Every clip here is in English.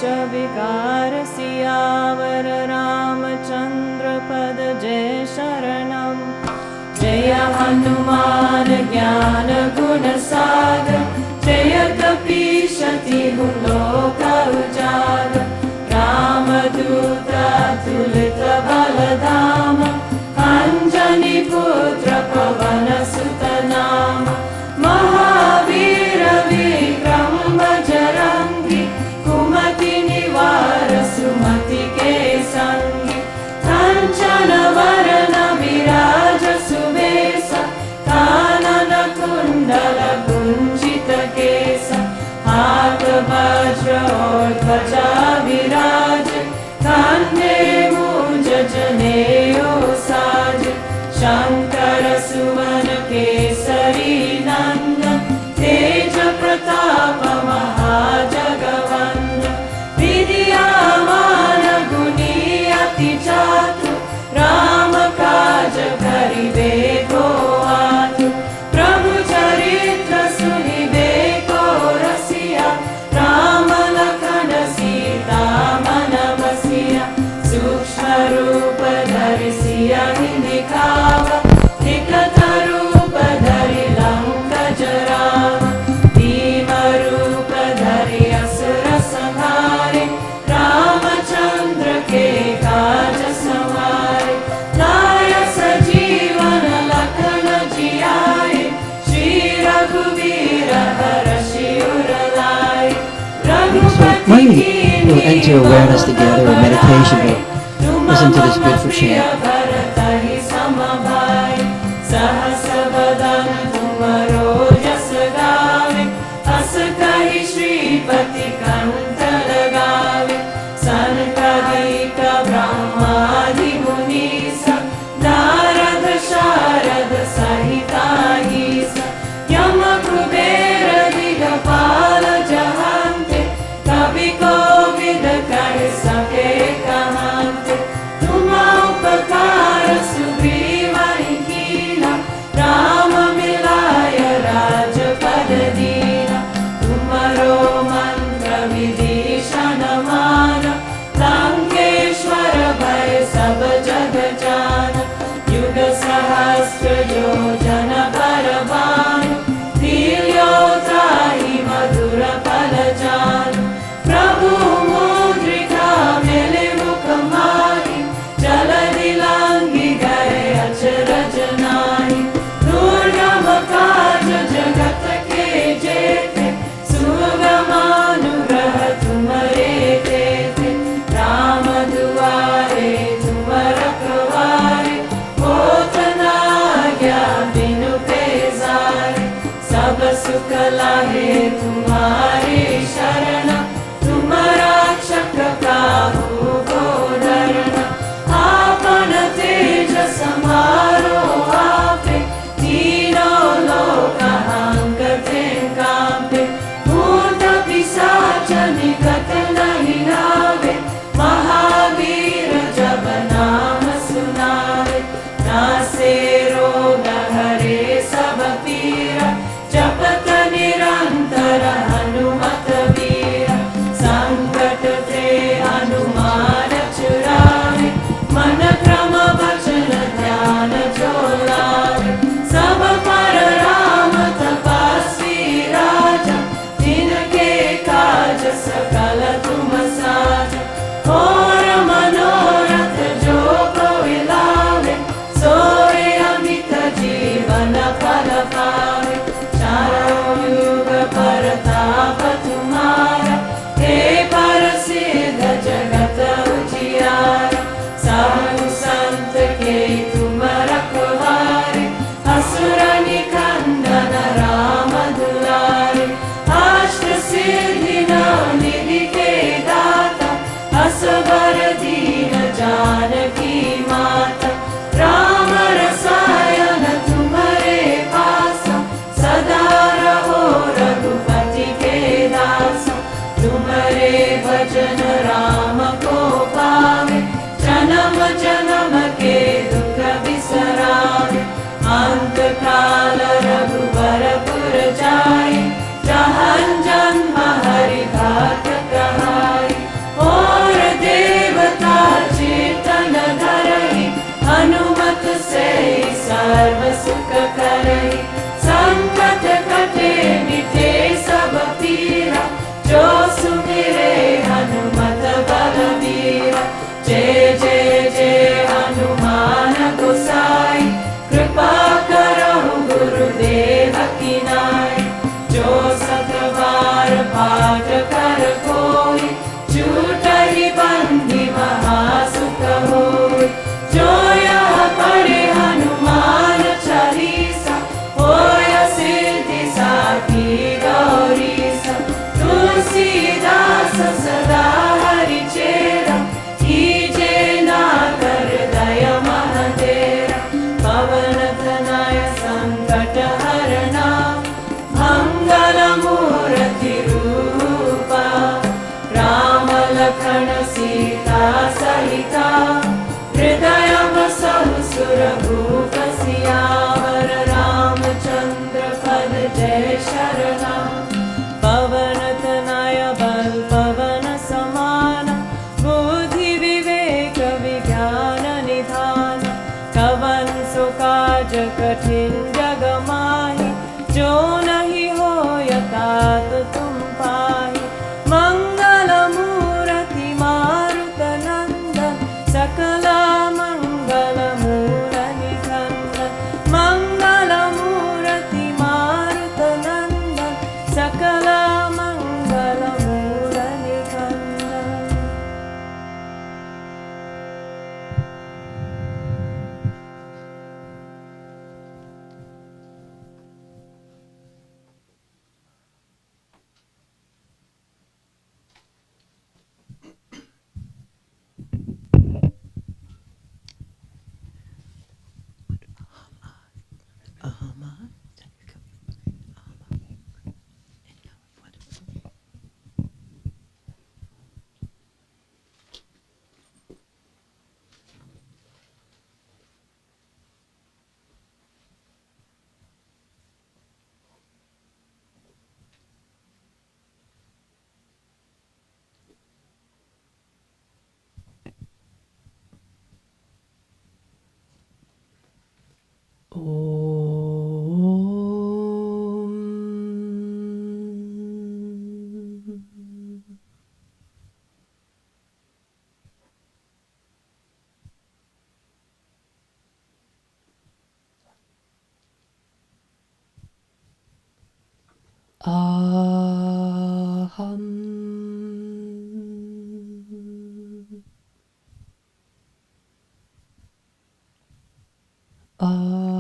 विकार सियावर रामचंद्र पद जय शरणम। जय हनुमान ज्ञान गुण सागर जय कपीश तिहु लोक उजागर। रामदूत अतुलित बलधाम अंजनी पुत्र पवन सुत नाम। महावीर विक्रम बजरंगी कुमति निवार सुमति के संगी। कंचन वरण विराज सुबेस कानन कुंडल कुंचित केस। हाथ वज्र और ध्वजा विराज कंधे मूंज जनेऊ साज। शंकर सुवन केसरी नंदन तेज प्रताप महाजगवंदन। विद्यामान गुणी अति चातुर राम काज करिबे को आतुर। प्रभु चरित्र सुनिबे को रसिया राम लखन सीता मन बसिया। सूक्ष्म रूप धरि सियहि दिखावा विकट रूप धरि लंक जरावा। भीम रूप धरि असुर संहारे रामचंद्र के काज संवारे। लाय सजीवन लखन जियाए श्री रघुवीर हरषि उर लाए। When we'll enter awareness together in meditation, we'll listen to this beautiful chant. सहस बदन तुमरो जस गावे अस कहि श्रीपति कंठ लगावे। सनकादिक ब्रह्मादि मुनीसा नारद शारद सहिता ईसा। यम कुबेर दिगपाल जहांते कवि कोविद कहि सके कहांते। तुम उपकार सुग्रीवहि कीना राम मिलाय राजपद दीना। तुमरो मंत्र विभीषण माना लंकेश्वर भय सब जग जाना। युग सहस्र योजन पर भानु लील्यो त्राहि मधुर फल जानु। प्रभु मुद्रिका मेले मुख माहि जलधि लांघि गए अचरज नाहि। दुर्गम काज जगत के जेते सुगम अनुग्रह तुम्हारे तेते। राम दुआरे तुम रखवारे होत न आज्ञा बिनु पैसारे। सब सुख लाहे तुम्हारे शरण तुम रक्षक काहू को डरना। आपन तेज समारो आपे तीनों लोक हांकते कांपे। भूत पिशाच निकट नहीं आवे महावीर जब नाम सुनावे। नासे रोग हरे सब पीरा जपत निरंतर हनुमत वीरा। संकट ते हनुमान छुड़ावे मन क्रम वचन ध्यान जो लावे। सब पर राम तपस्वी राजा जिनके काज सकल तुम साजा। और मनोरथ जो कोई लावे सोए अमित जीवन फल पावे। चारों युग परताप तुम्हारा हे प्रसिद्ध जगत उजियारा। साधु संत के तुम रखवारे असुर निकंदन राम दुलारे। अष्ट सिद्धि नवनिधि के दाता असबर दीन जानकी माता। राम रसायन तुम्हारे पासा सदा रहो रघुपति के दासा। तुम्हारे भजन राम को पावे जन्म जन्म के दुख बिसरावे। अंत काल रघुबर पुर जाए जहाँ जन्म हरि भाग्य कहाई। Aham. Aham.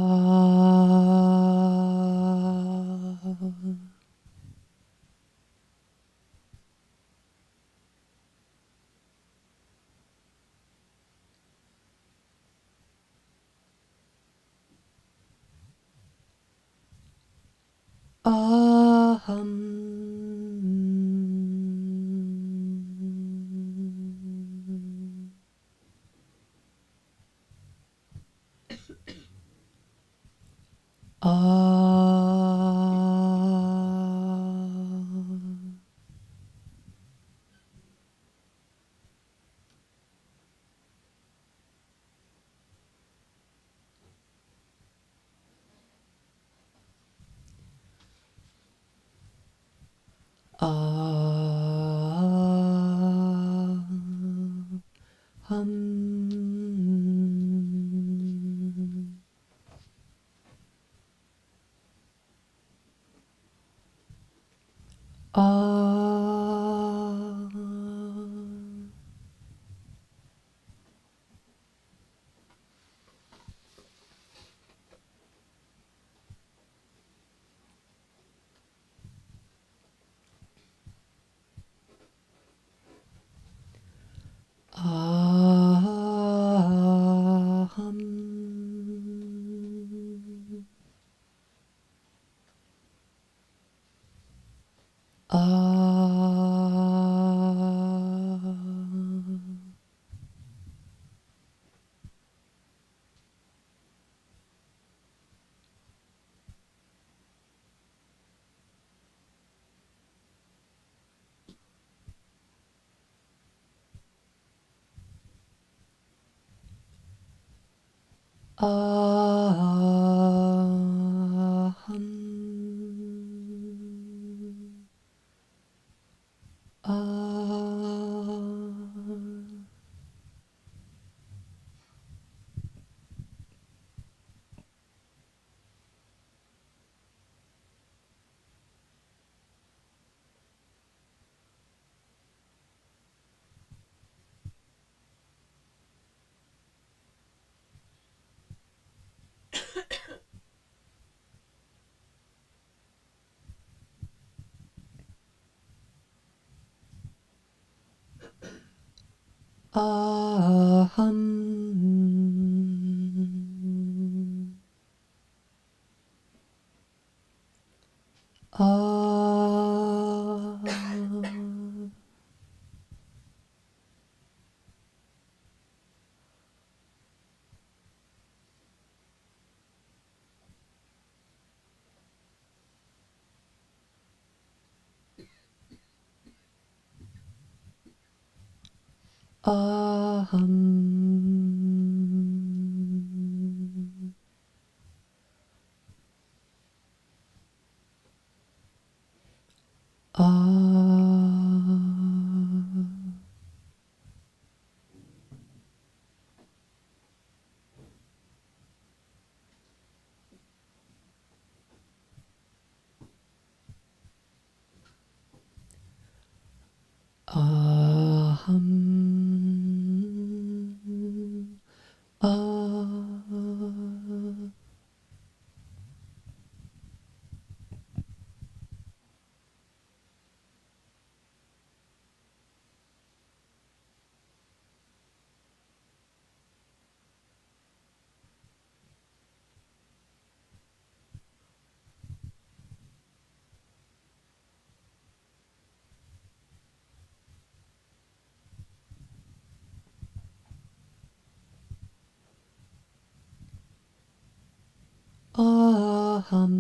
Aham.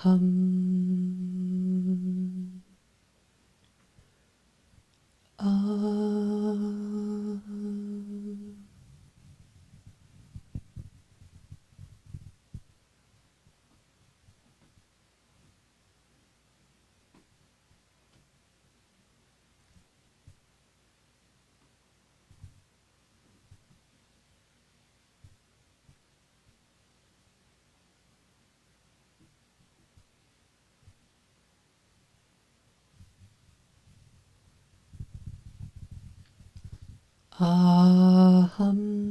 Aham. Aham.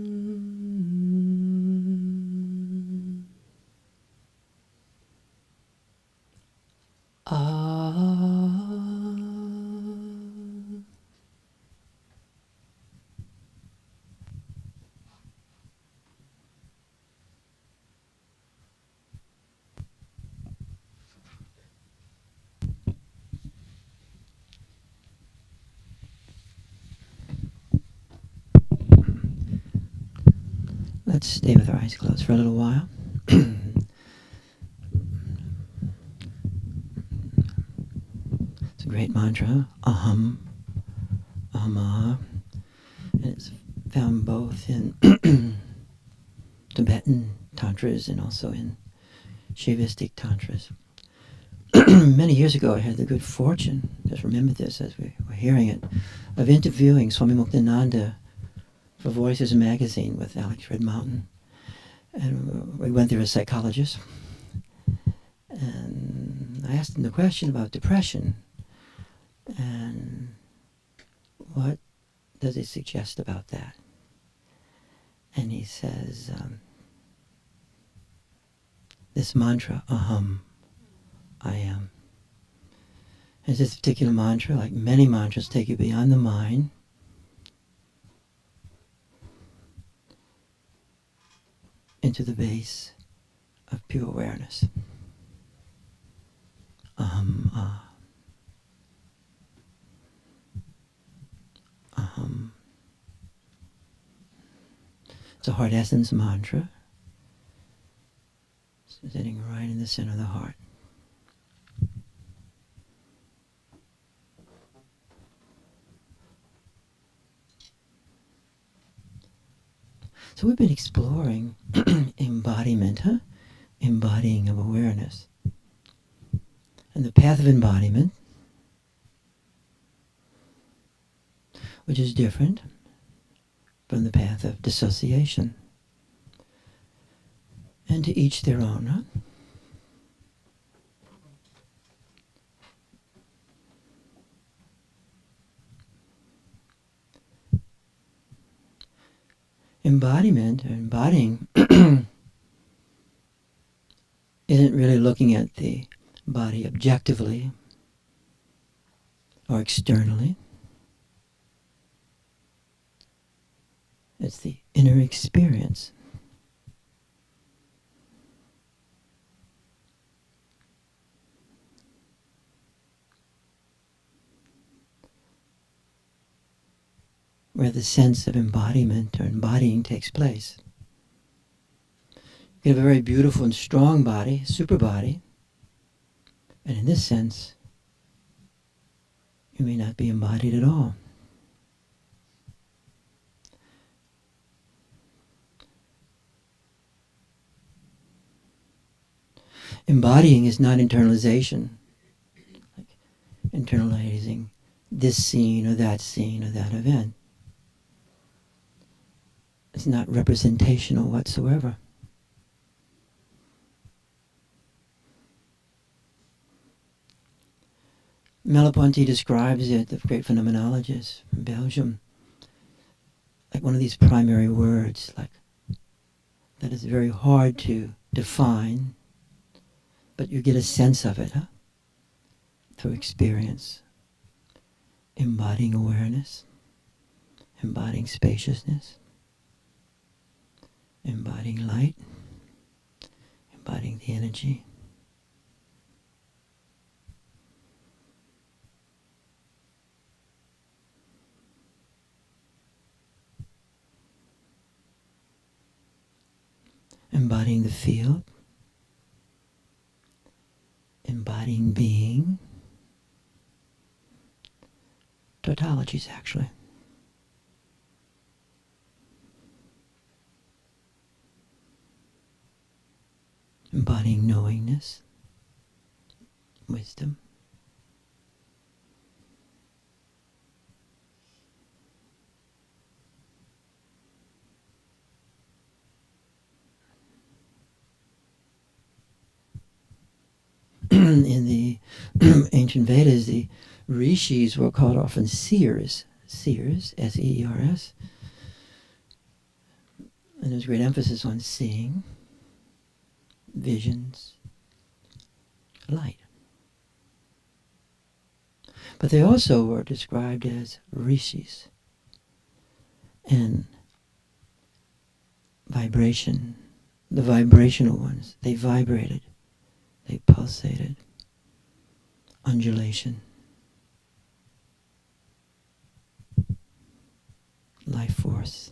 Let's stay with our eyes closed for a little while. It's a great mantra, aham, ahama, and it's found both in Tibetan tantras and also in Shaivistic tantras. Many years ago, I had the good fortune, just remember this as we were hearing it, of interviewing Swami Muktananda for Voices magazine with Alex Red Mountain. And we went there as psychologists. And I asked him the question about depression. And what does it suggest about that? And he says, this mantra, aham, I am. And this particular mantra, like many mantras, take you beyond the mind into the base of pure awareness. Aham, ah. Aham. It's a heart essence mantra, sitting right in the center of the heart. So we've been exploring embodiment, embodying of awareness. And the path of embodiment, which is different from the path of dissociation. And to each their own, huh? Embodiment, or embodying, isn't really looking at the body objectively or externally. It's the inner experience. Where the sense of embodiment or embodying takes place. You have a very beautiful and strong body, super body, and in this sense, you may not be embodied at all. Embodying is not internalization, like internalizing this scene or that event. It's not representational whatsoever. Merleau-Ponty describes it, the great phenomenologist from Belgium, like one of these primary words, like that is very hard to define, but you get a sense of it, through experience. Embodying awareness, embodying spaciousness, embodying light, embodying the energy. Embodying the field, embodying being, tautologies actually. Embodying knowingness, wisdom. In the ancient Vedas, the rishis were called often seers, S-E-E-R-S. And there's great emphasis on seeing, visions, light. But they also were described as rishis. And vibration, the vibrational ones, they vibrated, they pulsated, undulation, life force,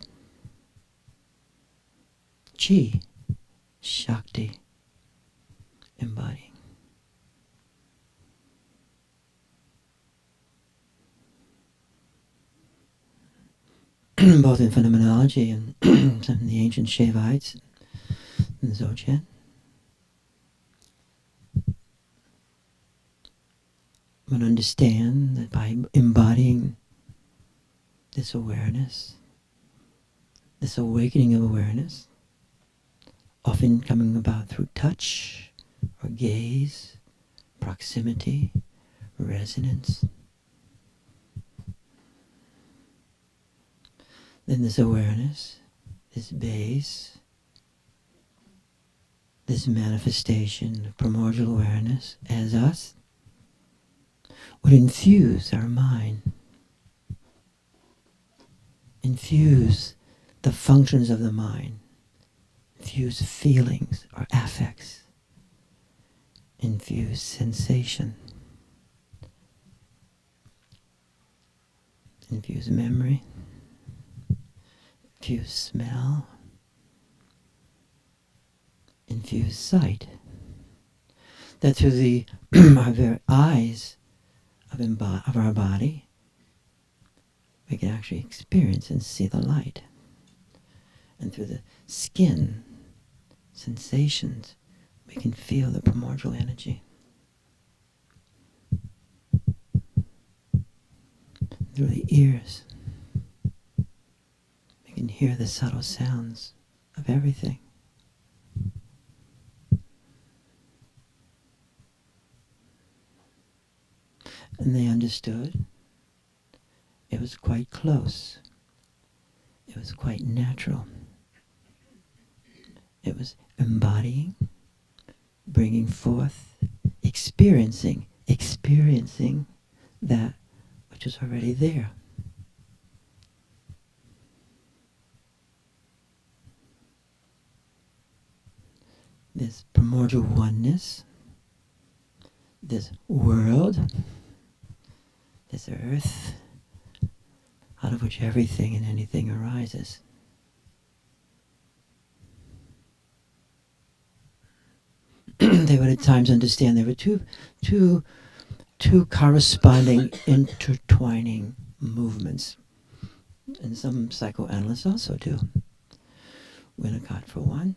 chi, shakti, embodying. Both in phenomenology and some of the ancient Shaivites and Dzogchen. But understand that by embodying this awareness, this awakening of awareness, often coming about through touch or gaze, proximity, resonance, then this awareness, this base, this manifestation of primordial awareness as us, would infuse our mind, infuse the functions of the mind, infuse feelings or affects, infuse sensation, infuse memory, infuse smell, infuse sight. That through the our very eyes of our body, we can actually experience and see the light. And through the skin, sensations, we can feel the primordial energy. Through the ears, we can hear the subtle sounds of everything. And they understood. It was quite close. It was quite natural. It was embodying, bringing forth, experiencing that which is already there. This primordial oneness, this world, this earth, out of which everything and anything arises. They would at times understand there were two corresponding, intertwining movements. And some psychoanalysts also do. Winnicott, for one.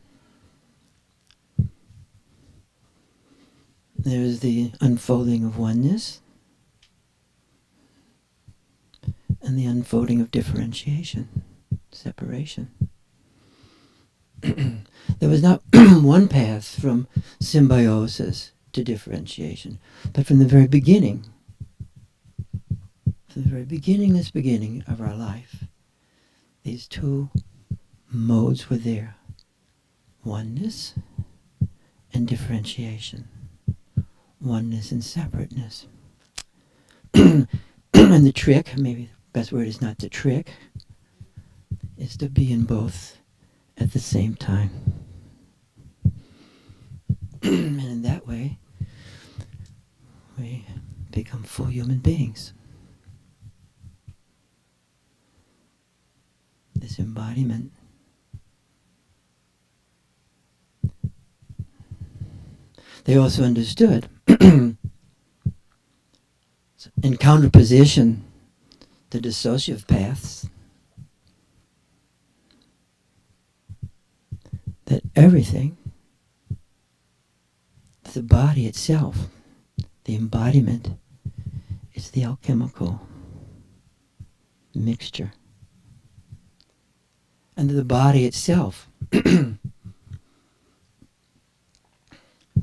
There's the unfolding of oneness and the unfolding of differentiation, separation. There was not one path from symbiosis to differentiation, but from the very beginning, from the very beginningless beginning of our life, these two modes were there: oneness and differentiation, oneness and separateness. And the trick, maybe the best word is not to trick, is to be in both at the same time. And in that way, we become full human beings. This embodiment they also understood in counterposition to dissociative paths, that everything, the body itself, the embodiment, is the alchemical mixture. And the body itself, with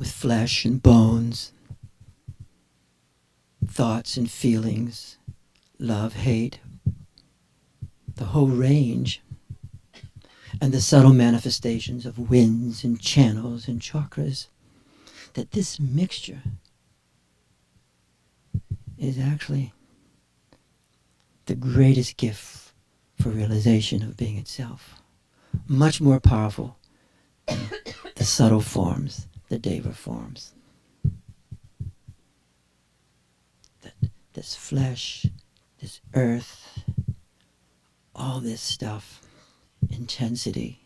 flesh and bones, thoughts and feelings, love, hate, the whole range, and the subtle manifestations of winds and channels and chakras, that this mixture is actually the greatest gift for realization of being itself. Much more powerful than the subtle forms, the deva forms. That this flesh, this earth, all this stuff, intensity,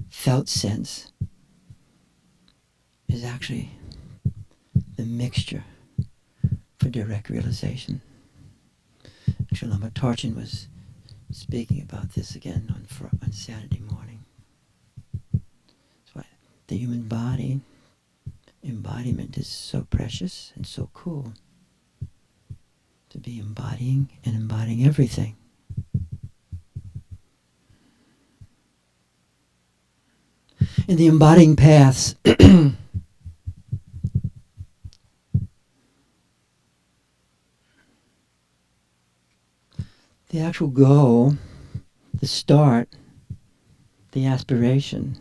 felt sense, is actually the mixture for direct realization. Shalom Tarchin was speaking about this again on Saturday morning. That's why the human body embodiment is so precious and so cool. To be embodying and embodying everything. In the embodying paths, the actual goal, the start, the aspiration,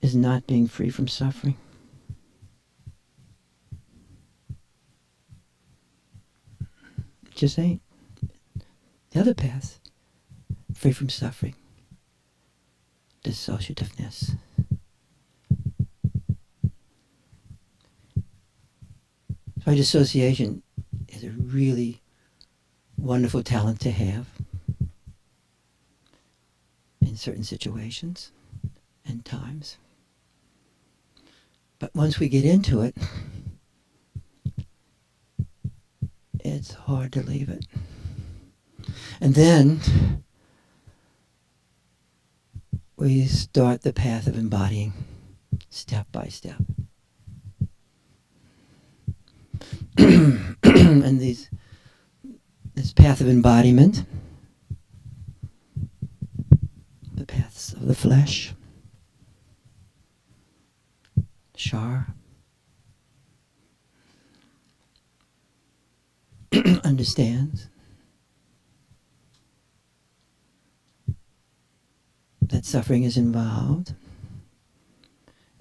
is not being free from suffering. It just ain't. The other path, free from suffering, dissociativeness. So dissociation is a really wonderful talent to have in certain situations and times. But once we get into it, it's hard to leave it. And then we start the path of embodying step by step. And this path of embodiment, the paths of the flesh, Shar, understands that suffering is involved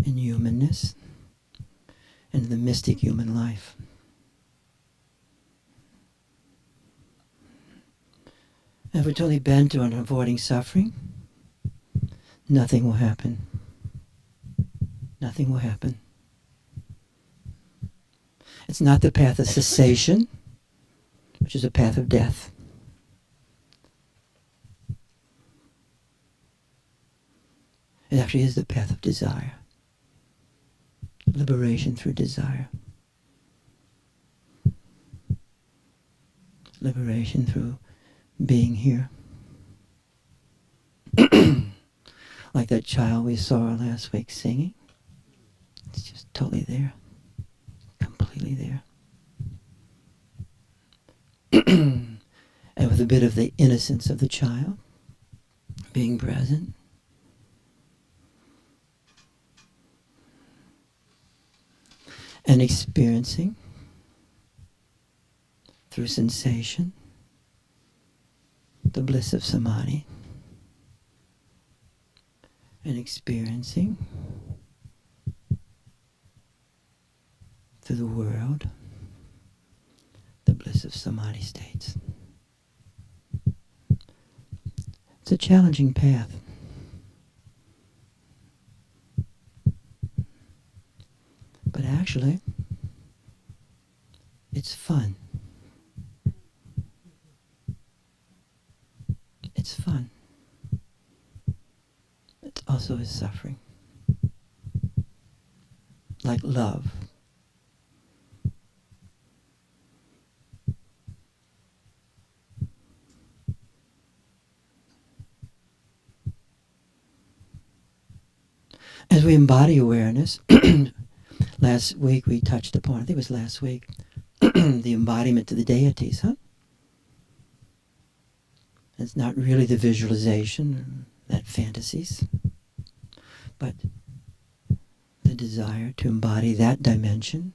in humanness and the mystic human life. And if we're totally bent on avoiding suffering, nothing will happen. Nothing will happen. It's not the path of cessation, which is a path of death. It actually is the path of desire. Liberation through desire. Liberation through being here. Like that child we saw last week singing. It's just totally there. Completely there. And with a bit of the innocence of the child being present. And experiencing through sensation the bliss of samadhi, and experiencing through the world the bliss of samadhi states. It's a challenging path. But actually, it's fun. It's fun. It also is suffering. Like love. as we embody awareness, last week we touched upon, I think it was last week, the embodiment of the deities, huh? It's not really the visualization, that fantasies, but the desire to embody that dimension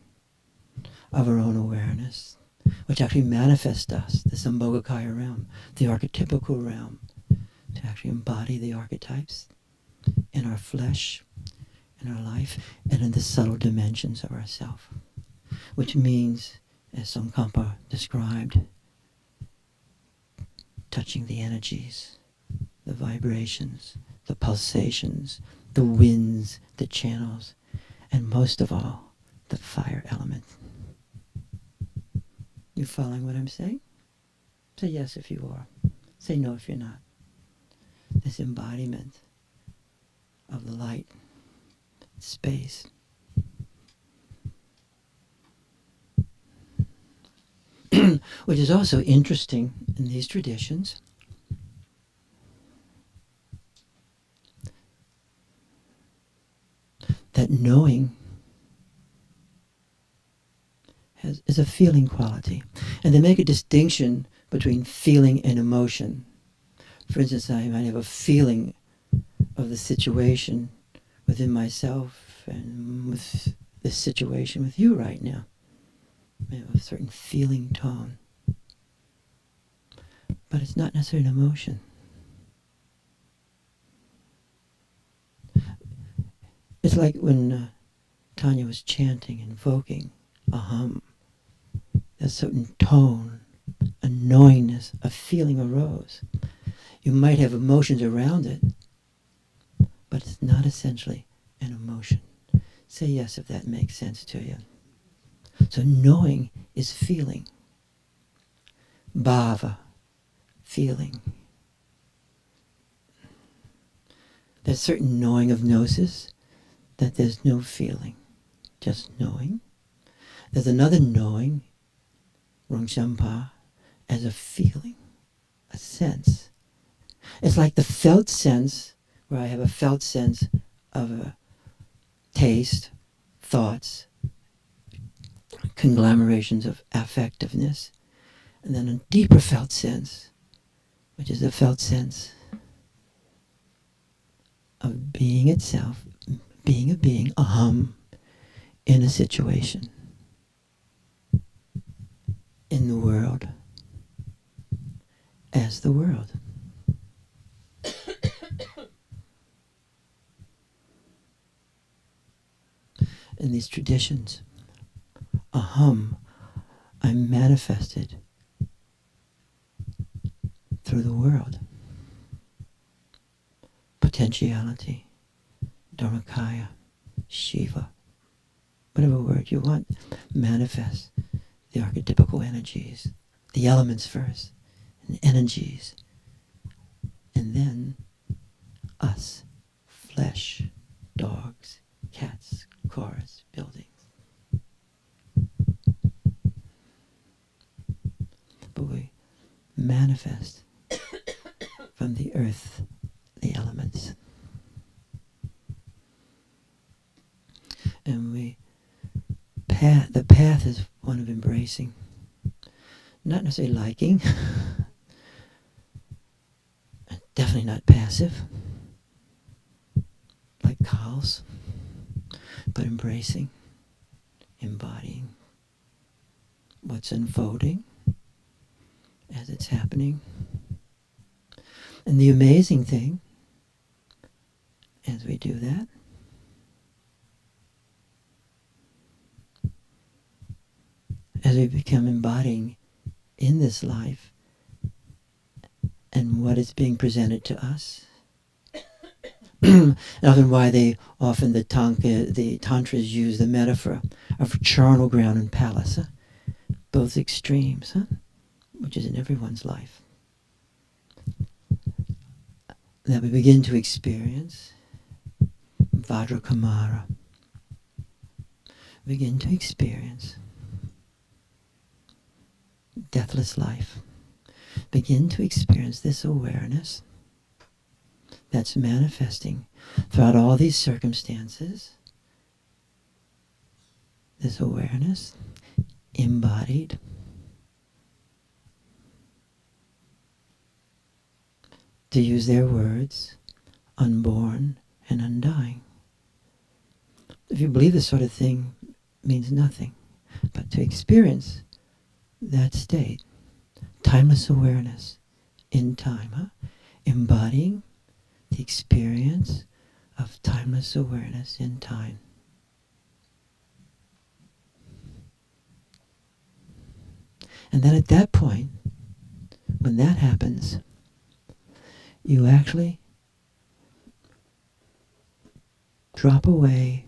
of our own awareness, which actually manifests us, the Sambhogakaya realm, the archetypical realm, to actually embody the archetypes in our flesh, in our life, and in the subtle dimensions of ourself. Which means, as Tsongkhapa described, touching the energies, the vibrations, the pulsations, the winds, the channels, and most of all, the fire element. You following what I'm saying? Say yes if you are. Say no if you're not. This embodiment of the light, space. Which is also interesting in these traditions. That knowing is a feeling quality. And they make a distinction between feeling and emotion. For instance, I might have a feeling of the situation within myself and with this situation with you right now. I have a certain feeling tone. But it's not necessarily an emotion. It's like when Tanya was chanting, invoking a hum. A certain tone, a knowingness, a feeling arose. You might have emotions around it, but it's not essentially an emotion. Say yes if that makes sense to you. So knowing is feeling. Bhava, feeling. There's certain knowing of gnosis that there's no feeling, just knowing. There's another knowing, Rongchampa, as a feeling, a sense. It's like the felt sense, where I have a felt sense of a taste, thoughts, conglomerations of affectiveness, and then a deeper felt sense, which is a felt sense of being itself, being a being, a hum, in a situation, in the world, as the world. In these traditions, a hum, I'm manifested through the world. Potentiality, Dharmakaya, Shiva, whatever word you want, manifest the archetypical energies, the elements first, and energies, and then us, flesh, dogs, cats, cars, buildings. But we manifest from the earth, the elements. And the path is one of embracing, not necessarily liking, definitely not passive, like cows, but embracing, embodying what's unfolding as it's happening. And the amazing thing, as we do that, as we become embodying in this life and what is being presented to us. And often why the tantras use the metaphor of charnel ground and palace, huh? Both extremes, huh? Which is in everyone's life. That we begin to experience Vajra Kamara. Begin to experience deathless life. Begin to experience this awareness that's manifesting throughout all these circumstances, this awareness, embodied, to use their words, unborn and undying. If you believe this sort of thing means nothing, but to experience that state, timeless awareness in time, embodying the experience of timeless awareness in time. And then at that point, when that happens, you actually drop away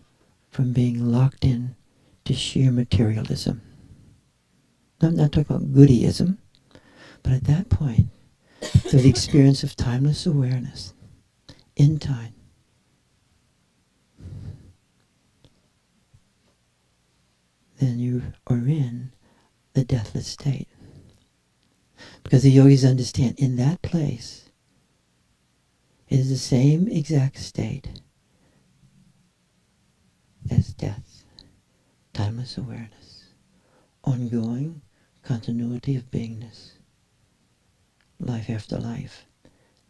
from being locked in to sheer materialism. I'm not talking about goodieism, but at that point, through the experience of timeless awareness in time, then you are in the deathless state. Because the yogis understand in that place, it is the same exact state as death, timeless awareness, ongoing continuity of beingness, life after life,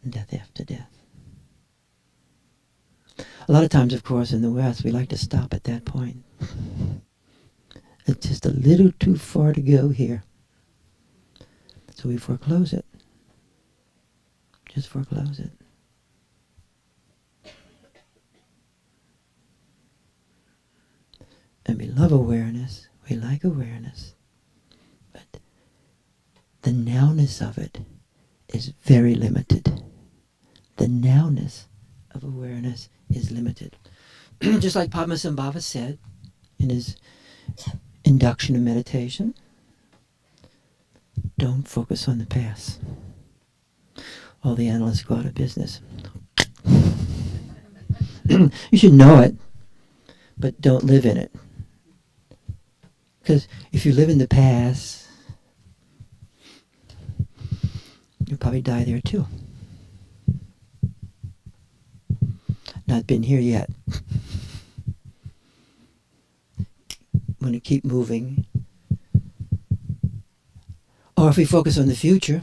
and death after death. A lot of times, of course, in the West, we like to stop at that point. It's just a little too far to go here. So we foreclose it. Just foreclose it. And we love awareness. We like awareness. But the nowness of it is very limited. The nowness of awareness is limited. Just like Padmasambhava said in his induction to meditation, don't focus on the past. All the analysts go out of business. You should know it, but don't live in it. Because if you live in the past, you'll probably die there too. Not been here yet. Want to keep moving. Or if we focus on the future,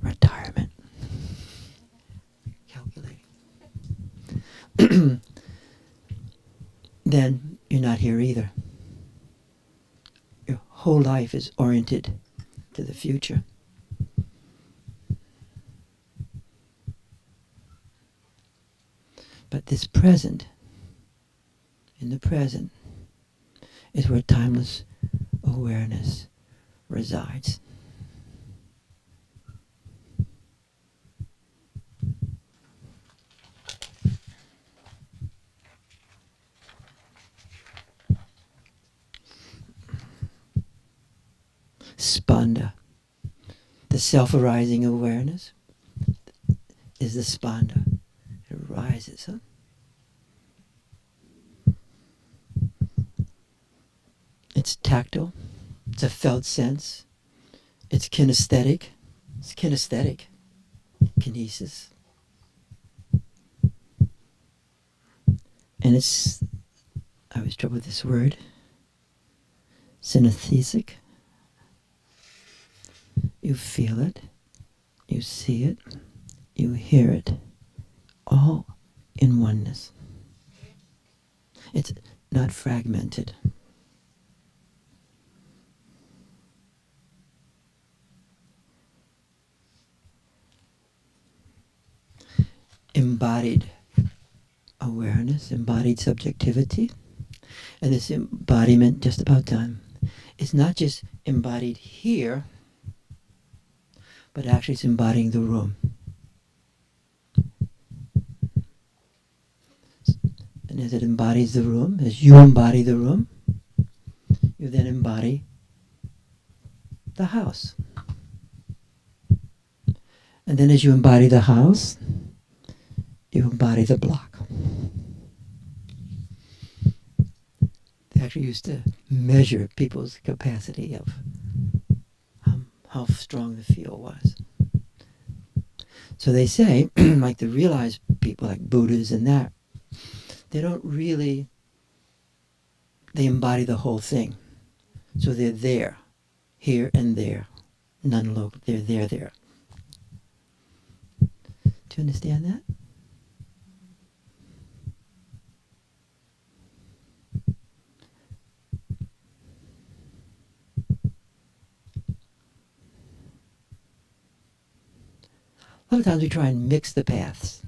retirement. Calculating. Then you're not here either. Your whole life is oriented to the future. But this present, in the present, is where timeless awareness resides. Spanda, the self-arising awareness, is the spanda. It rises, It's tactile. It's a felt sense. It's kinesthetic. It's kinesthetic. Kinesis. And it's, I always trouble with this word, synesthetic. You feel it. You see it. You hear it. All in oneness. It's not fragmented. Embodied awareness, embodied subjectivity, and this embodiment, just about time, is not just embodied here, but actually it's embodying the room. And as it embodies the room, as you embody the room, you then embody the house. And then as you embody the house, you embody the block. They actually used to measure people's capacity of how strong the field was. So they say, like the realized people, like Buddhas and that, they don't really, they embody the whole thing. So they're there, here and there, none local. They're there. Do you understand that? A lot of times we try and mix the paths,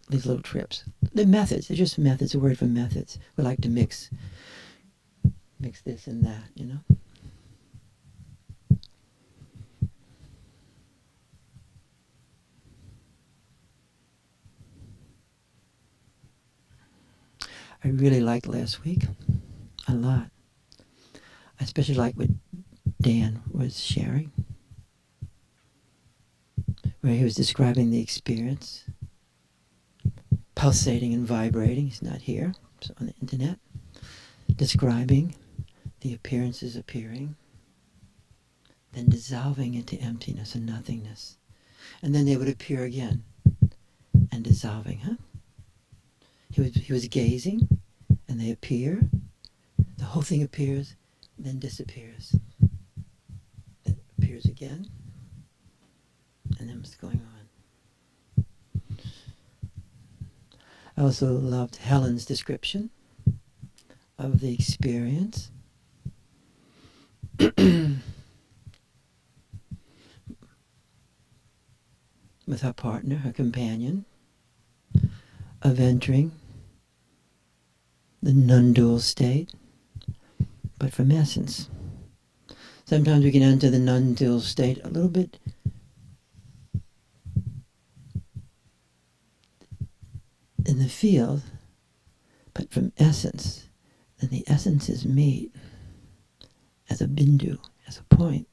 these little trips. They're methods. They're just methods, a word for methods. We like to mix this and that, you know? I really liked last week a lot. I especially liked what Dan was sharing, where he was describing the experience, pulsating and vibrating. He's not here, it's on the internet, describing the appearances appearing, then dissolving into emptiness and nothingness. And then they would appear again and dissolving, huh? He was gazing, and they appear. The whole thing appears, then disappears. It appears again, and then what's going on? I also loved Helen's description of the experience. With her partner, her companion, of entering the non-dual state, but from essence. Sometimes we can enter the non-dual state a little bit in the field, but from essence. And the essences meet as a bindu, as a point.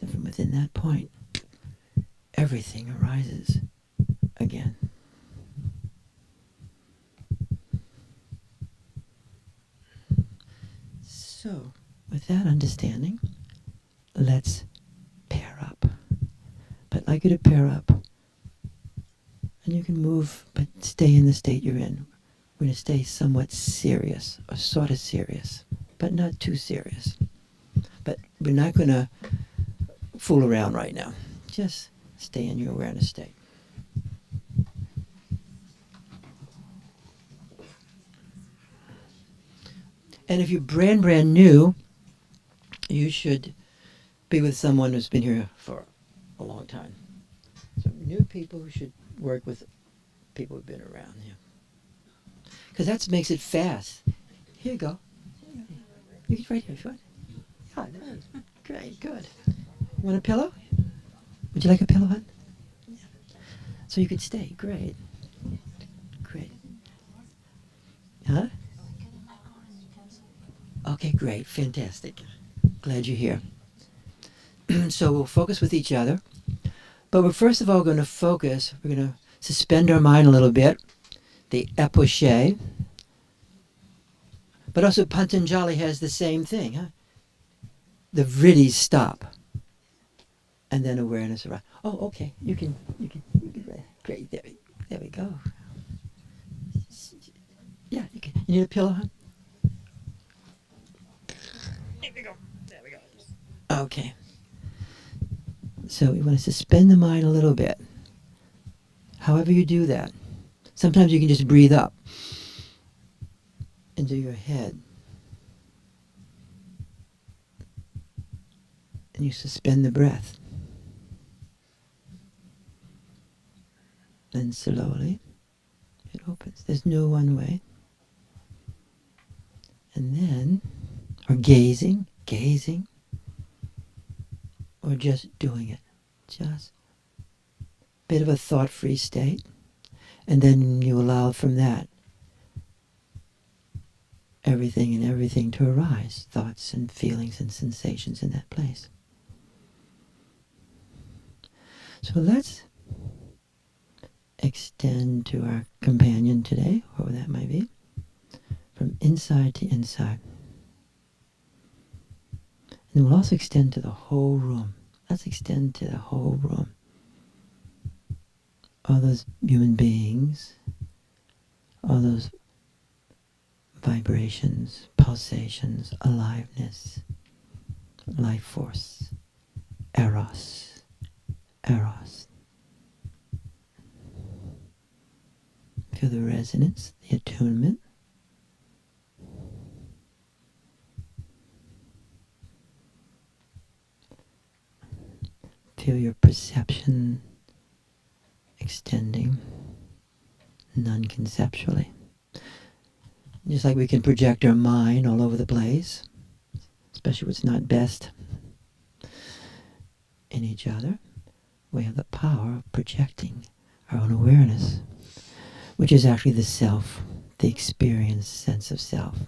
And from within that point, everything arises again. So, with that understanding, let's pair up. But I'd like you to pair up. And you can move, but stay in the state you're in. We're going to stay somewhat serious, or sort of serious, but not too serious. But we're not going to fool around right now. Just stay in your awareness state. And if you're brand new, you should be with someone who's been here for a long time. So new people should work with people who've been around here. Because that makes it fast. Here you go. You can right here if you want. Yeah, great, good. Want a pillow? Would you like a pillow, hon? Yeah. So you could stay. Great. Great. Huh? Okay, great. Fantastic. Glad you're here. So we'll focus with each other. But we're first of all going to focus, we're going to suspend our mind a little bit, the epoche. But also Patanjali has the same thing, huh? The vriddis stop. And then awareness around. Oh, okay. You can great. There we go. Yeah, you can. You need a pillow, huh? There we go. Okay. So we want to suspend the mind a little bit. However you do that. Sometimes you can just breathe up into your head. And you suspend the breath. Then slowly it opens. There's no one way. And then, or gazing, or just doing it. Just a bit of a thought-free state. And then you allow from that everything to arise. Thoughts and feelings and sensations in that place. So let's extend to our companion today, whoever that might be, from inside to inside. And we'll also extend to the whole room. Let's extend to the whole room. all those human beings, all those vibrations, pulsations, aliveness, life force, eros, eros. Feel the resonance, the attunement. Feel your perception extending non-conceptually. Just like we can project our mind all over the place, especially what's not best in each other, we have the power of projecting our own awareness, which is actually the self, the experienced sense of self.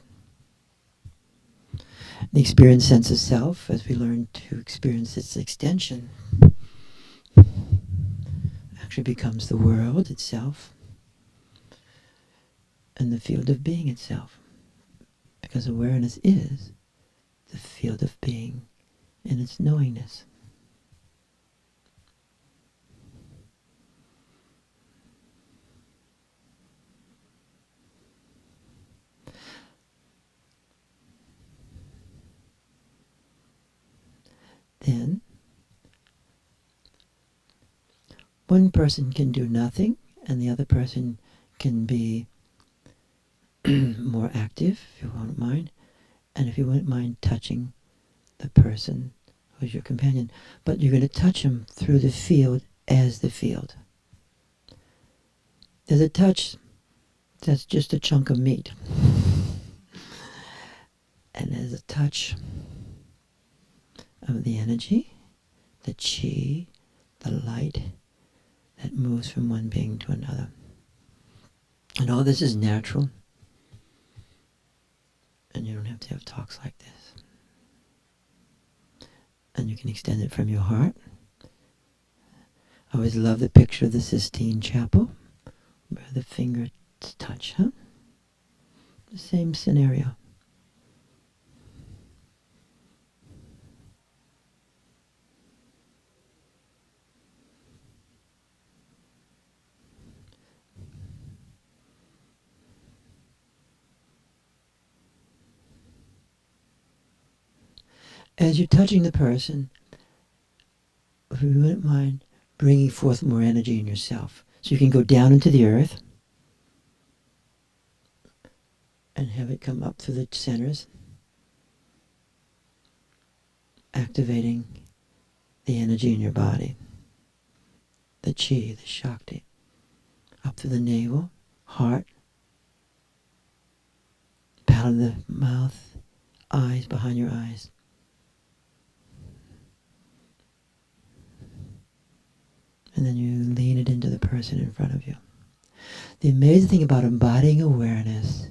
The experienced sense of self, as we learn to experience its extension, actually becomes the world itself and the field of being itself. Because awareness is the field of being in its knowingness. Then, one person can do nothing and the other person can be more active, if you won't mind, and if you wouldn't mind touching the person who's your companion, but you're going to touch him through the field as the field. There's a touch that's just a chunk of meat, and there's a touch of the energy, the chi, the light that moves from one being to another. And all this is natural. And you don't have to have talks like this. And you can extend it from your heart. I always love the picture of the Sistine Chapel, where the fingers touch, huh? The same scenario. As you're touching the person, if you wouldn't mind bringing forth more energy in yourself, so you can go down into the earth and have it come up through the centers, activating the energy in your body, the chi, the shakti, up through the navel, heart, palate of the mouth, eyes, behind your eyes. And then you lean it into the person in front of you. The amazing thing about embodying awareness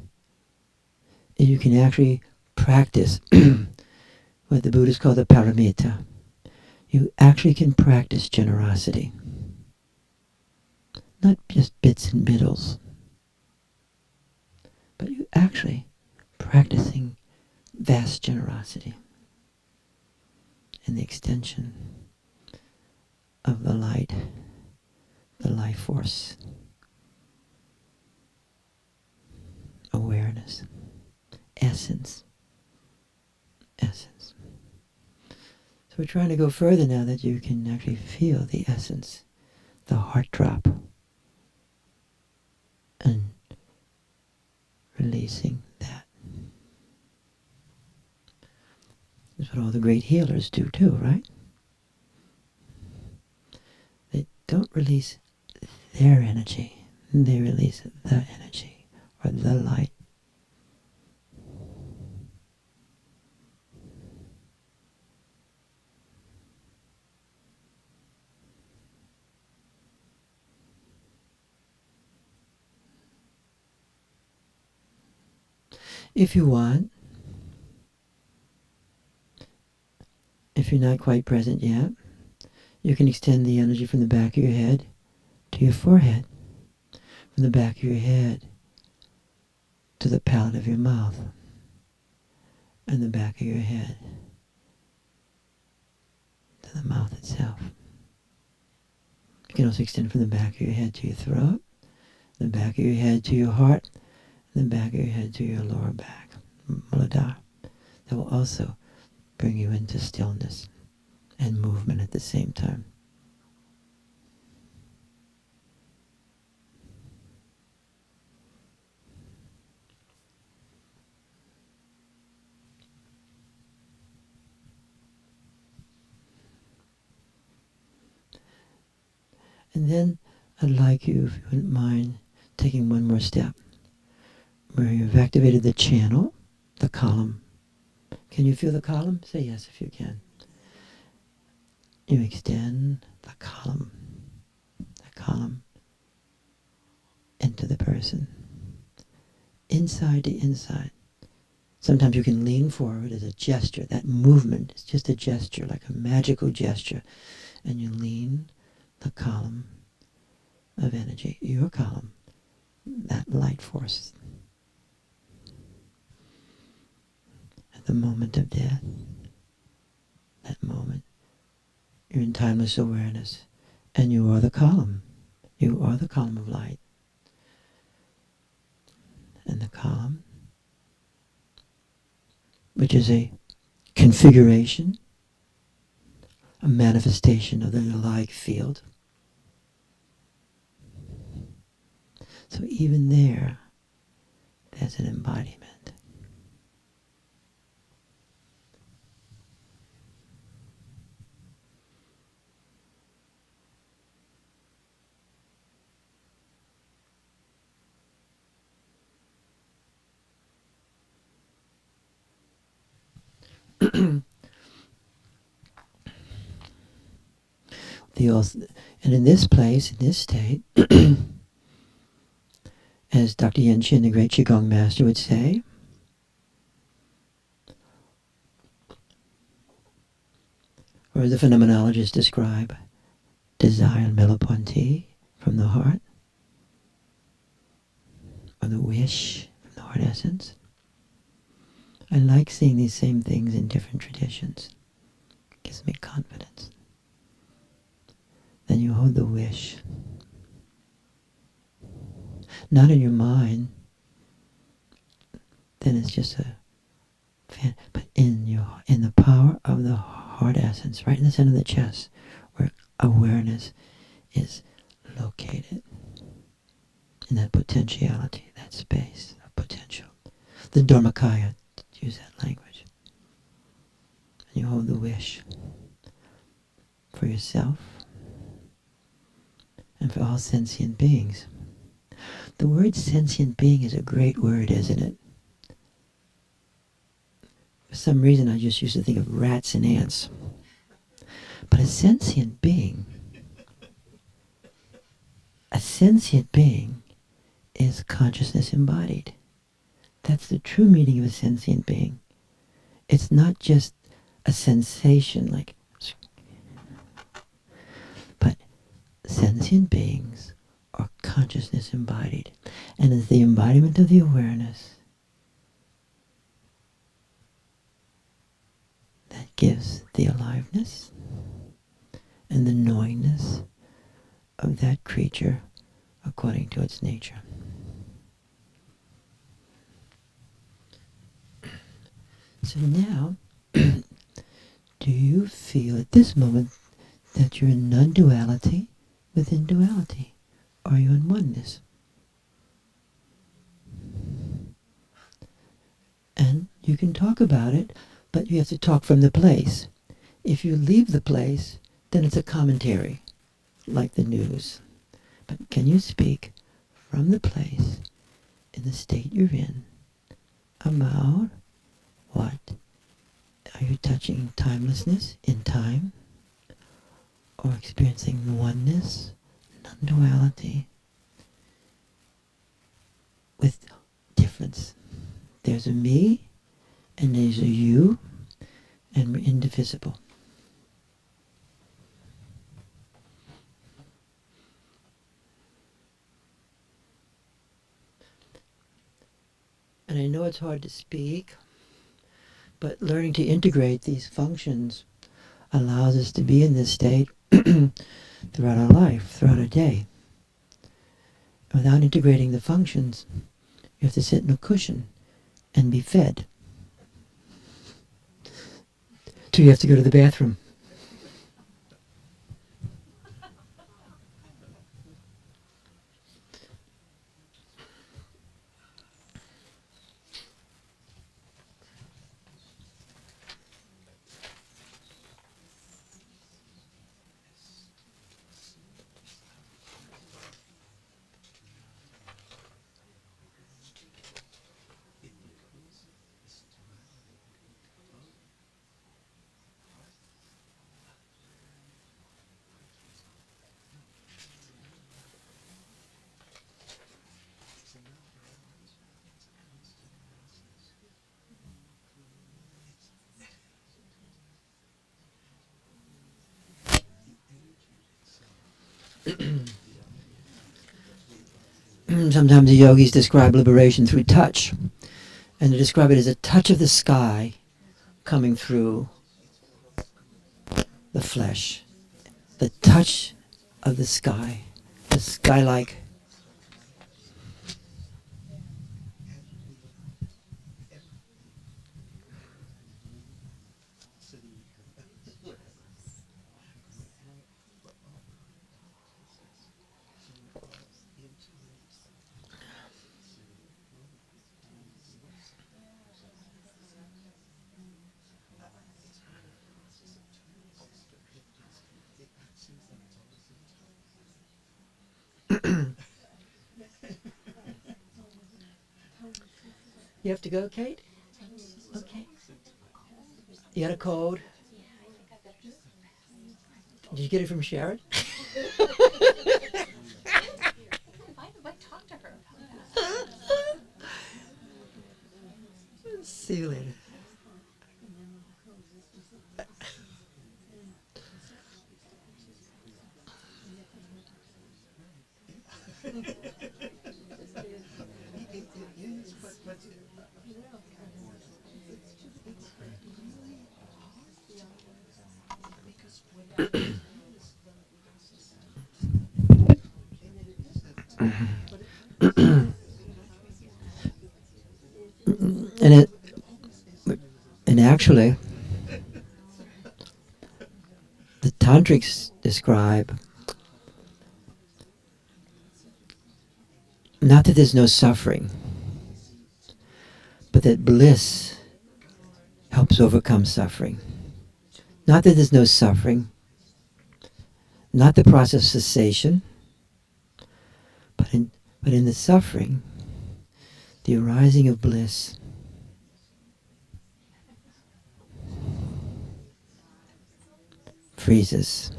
is you can actually practice what the Buddhists call the paramita. You actually can practice generosity. Not just bits and biddles, but you actually practicing vast generosity in the extension of the light, the life force, awareness, essence. So we're trying to go further now that you can actually feel the essence, the heart drop, and releasing that. That's what all the great healers do too, right? They don't release their energy, they release the energy, or the light. If you want, if you're not quite present yet, you can extend the energy from the back of your head to your forehead, from the back of your head to the palate of your mouth, and the back of your head to the mouth itself. You can also extend from the back of your head to your throat, the back of your head to your heart, and the back of your head to your lower back. Muladhara. That will also bring you into stillness and movement at the same time. And then I'd like you, if you wouldn't mind, taking one more step where you've activated the channel, the column. Can you feel the column? Say yes if you can. You extend the column into the person, inside to inside. Sometimes you can lean forward as a gesture. That movement is just a gesture, like a magical gesture. And you lean the column of energy, your column, that light force. At the moment of death, that moment, you're in timeless awareness, and you are the column. You are the column of light. And the column, which is a configuration, a manifestation of the Nalaic field. So even there's an embodiment. And in this place, in this state, as Dr. Yen Shin, the great Qigong master, would say, or the phenomenologists describe, desire and Merleau-Ponty from the heart, or the wish from the heart essence. I like seeing these same things in different traditions. It gives me confidence. Then you hold the wish. Not in your mind. Then it's just but in the power of the heart essence, right in the center of the chest, where awareness is located. In that potentiality, that space of potential. The Dharmakaya, to use that language. And you hold the wish for yourself and for all sentient beings. The word sentient being is a great word, isn't it? For some reason I just used to think of rats and ants. But a sentient being is consciousness embodied. That's the true meaning of a sentient being. It's not just a sensation, but sentient beings are consciousness embodied. And as the embodiment of the awareness that gives the aliveness and the knowingness of that creature according to its nature. So now, do you feel at this moment that you're in non-duality within duality? Are you in oneness? And you can talk about it, but you have to talk from the place. If you leave the place, then it's a commentary, like the news. But can you speak from the place, in the state you're in, about what? Are you touching timelessness in time? Or experiencing oneness, non-duality, with difference? There's a me, and there's a you, and we're indivisible. And I know it's hard to speak, but learning to integrate these functions allows us to be in this state throughout our life, throughout our day. Without integrating the functions, you have to sit in a cushion and be fed. Till you have to go to the bathroom. Sometimes the yogis describe liberation through touch, and they describe it as a touch of the sky coming through the flesh. The touch of the sky like. You have to go, Kate? Okay. You got a cold? Did you get it from Sharon? See you later. and it and actually the tantrics describe not that there's no suffering, but that bliss helps overcome suffering. Not that there's no suffering, not the process of cessation, but in the suffering, the arising of bliss. Freezes.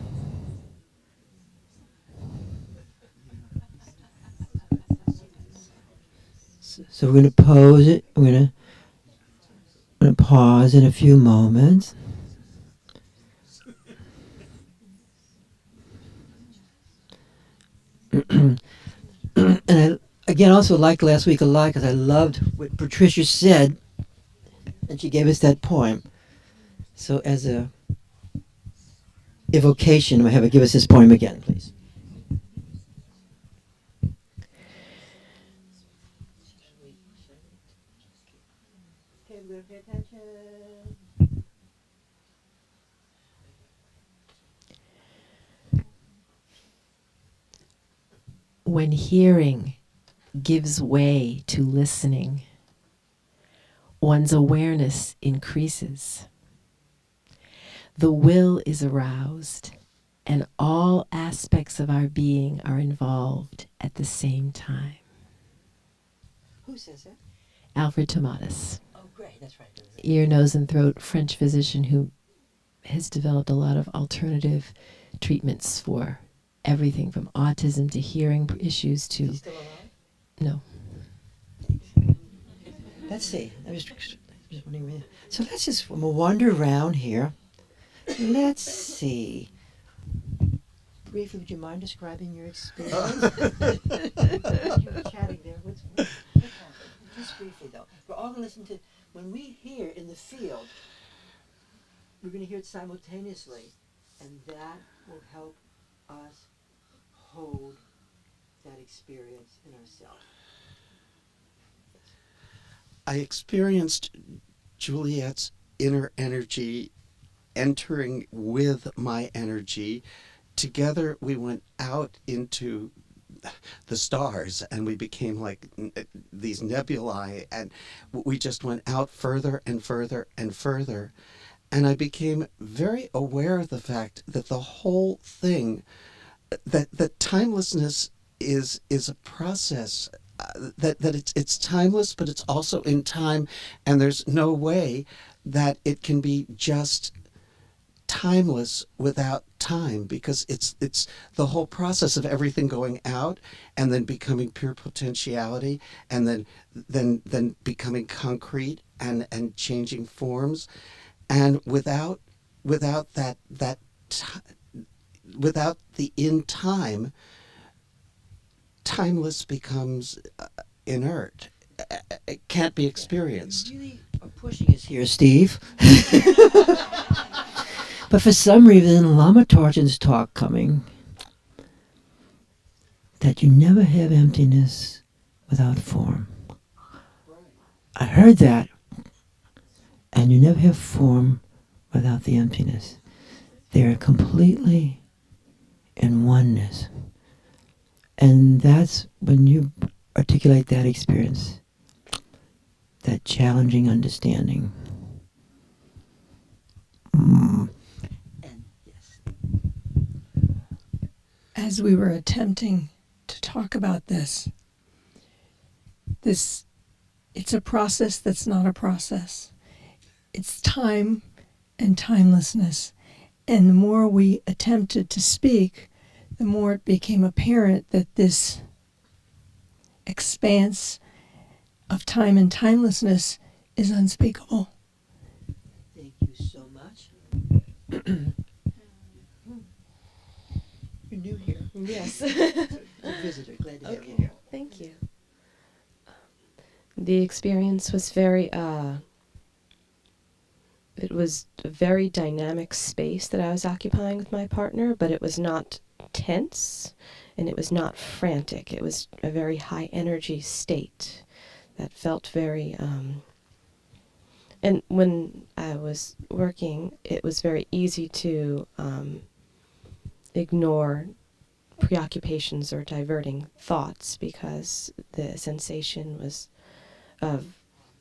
So we're going to pose it. We're going to pause in a few moments. And I, again, also liked last week a lot because I loved what Patricia said, and she gave us that poem. So as a evocation, we have her give us this poem again, please. Okay, we're going to pay attention. When hearing gives way to listening, one's awareness increases. The will is aroused, and all aspects of our being are involved at the same time. Who says that? Alfred Tomatis, Oh, great, that's right. ear, nose, and throat French physician who has developed a lot of alternative treatments for everything from autism to hearing issues to... Is he still alive? No. Let's see. I was just wondering. So let's just wander around here. Let's see. Briefly, would you mind describing your experience? You were chatting there. What happened? Just briefly, though. We're all going to listen to... When we hear in the field, we're going to hear it simultaneously And that will help us hold that experience in ourselves. I experienced Juliet's inner energy entering with my energy. Together we went out into the stars and we became like these nebulae, and we just went out further and further and further. And I became very aware of the fact that the whole thing, that timelessness is a process, that it's timeless, but it's also in time, and there's no way that it can be just timeless without time, because it's the whole process of everything going out and then becoming pure potentiality, and then becoming concrete and changing forms, and without that without the in time, timeless becomes inert. It can't be experienced. You really are pushing us here, Steve. But for some reason, Lama Tarjan's talk coming, that you never have emptiness without form. I heard that. And you never have form without the emptiness. They are completely in oneness. And that's when you articulate that experience, that challenging understanding. And yes. As we were attempting to talk about this, it's a process that's not a process. It's time and timelessness. And the more we attempted to speak, the more it became apparent that this expanse of time and timelessness is unspeakable. Thank you so much. You're new here. Yes. You're a visitor. Glad to have you here. Thank you. The experience was very, it was a very dynamic space that I was occupying with my partner, but it was not tense and it was not frantic. It was a very high energy state that felt very, and when I was working, it was very easy to ignore preoccupations or diverting thoughts, because the sensation was of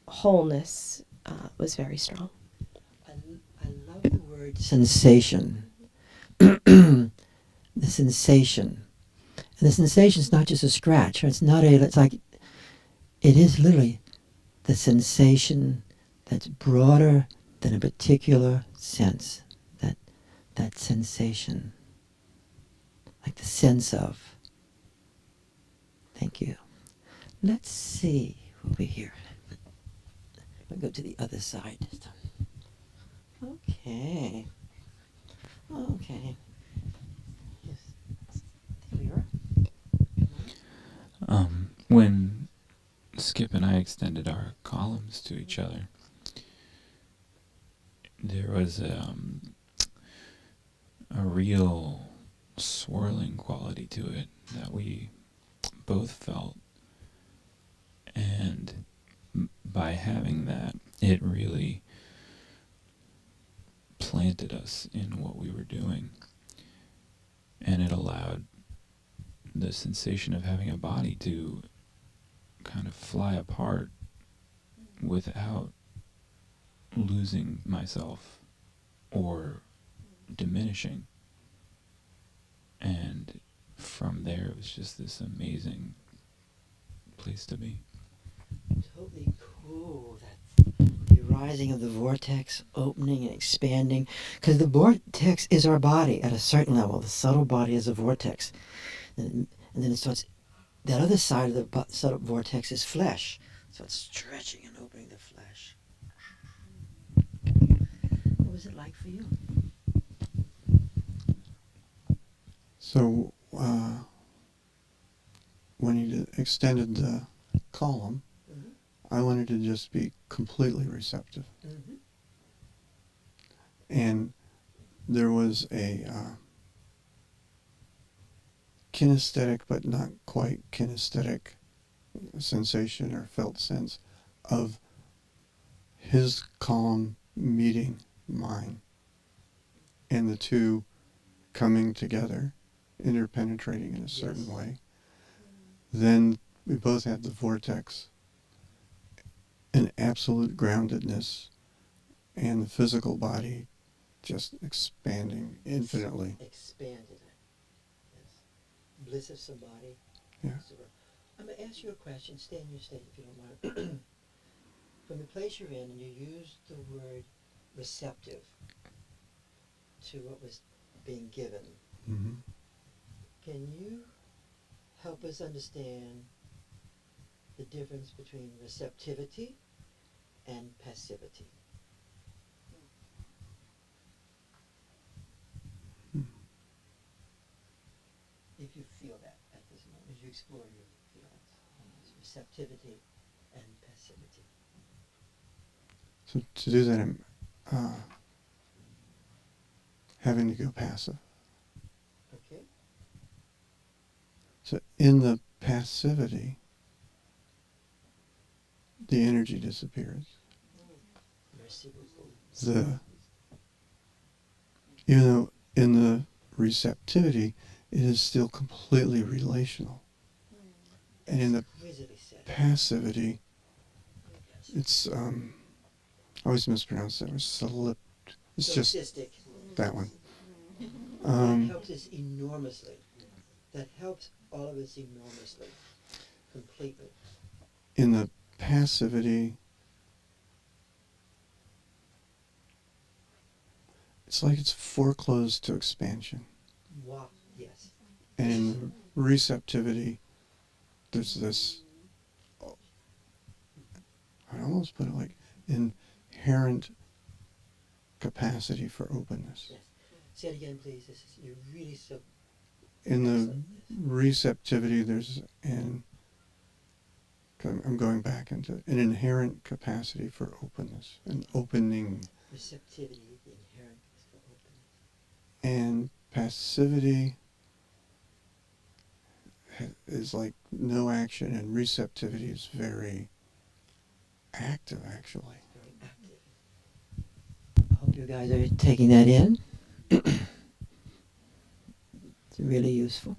wholeness was very strong. I love the word sensation. The sensation. And the sensation is not just a scratch. It's like, it is literally the sensation that's broader than a particular sense. That sensation. Like the sense of. Thank you. Let's see over here. I'll go to the other side this time. Okay. Okay. Yes. There we are. When Skip and I extended our columns to each other, there was a real swirling quality to it that we both felt, and by having that, it really planted us in what we were doing, and it allowed the sensation of having a body to kind of fly apart without losing myself or diminishing. And from there, it was just this amazing place to be. Totally cool. That the rising of the vortex, opening and expanding. Because the vortex is our body at a certain level. The subtle body is a vortex. And then it starts, that other side of the subtle vortex is flesh. So it's stretching and opening the flesh. What was it like for you? So when you extended the column, I wanted to just be completely receptive. And there was a kinesthetic but not quite kinesthetic sensation or felt sense of his column meeting mine, and the two coming together, interpenetrating in a certain way. Then we both had the vortex, an absolute groundedness, and the physical body just expanding infinitely. Expanded. Yes. Bliss of somebody. Yeah. I'm going to ask you a question. Stay in your state if you don't mind. From the place you're in, and you use the word receptive to what was being given, Mm-hmm. can you help us understand the difference between receptivity and passivity? If you feel that at this moment, as you explore your feelings, receptivity and passivity. So to do that, I'm having to go passive. Okay? So in the passivity, the energy disappears. Merci beaucoup. Even though in the receptivity, it is still completely relational. And in the Exquisitely said. passivity, it's, I always mispronounce it, it's just Solipsistic. that one. That helps us enormously. That helps all of us enormously. Completely. In the passivity, it's like it's foreclosed to expansion. Wow. Yes. And in the receptivity, there's this, I'd almost put it like inherent capacity for openness. Yes. Say it again, please. You're really so. In the excellent. receptivity, there's I'm going back into an inherent capacity for openness, an opening. Receptivity, the inherent is for openness. And passivity is like no action, and receptivity is very active, actually. Very active. I hope you guys are taking that in. It's really useful.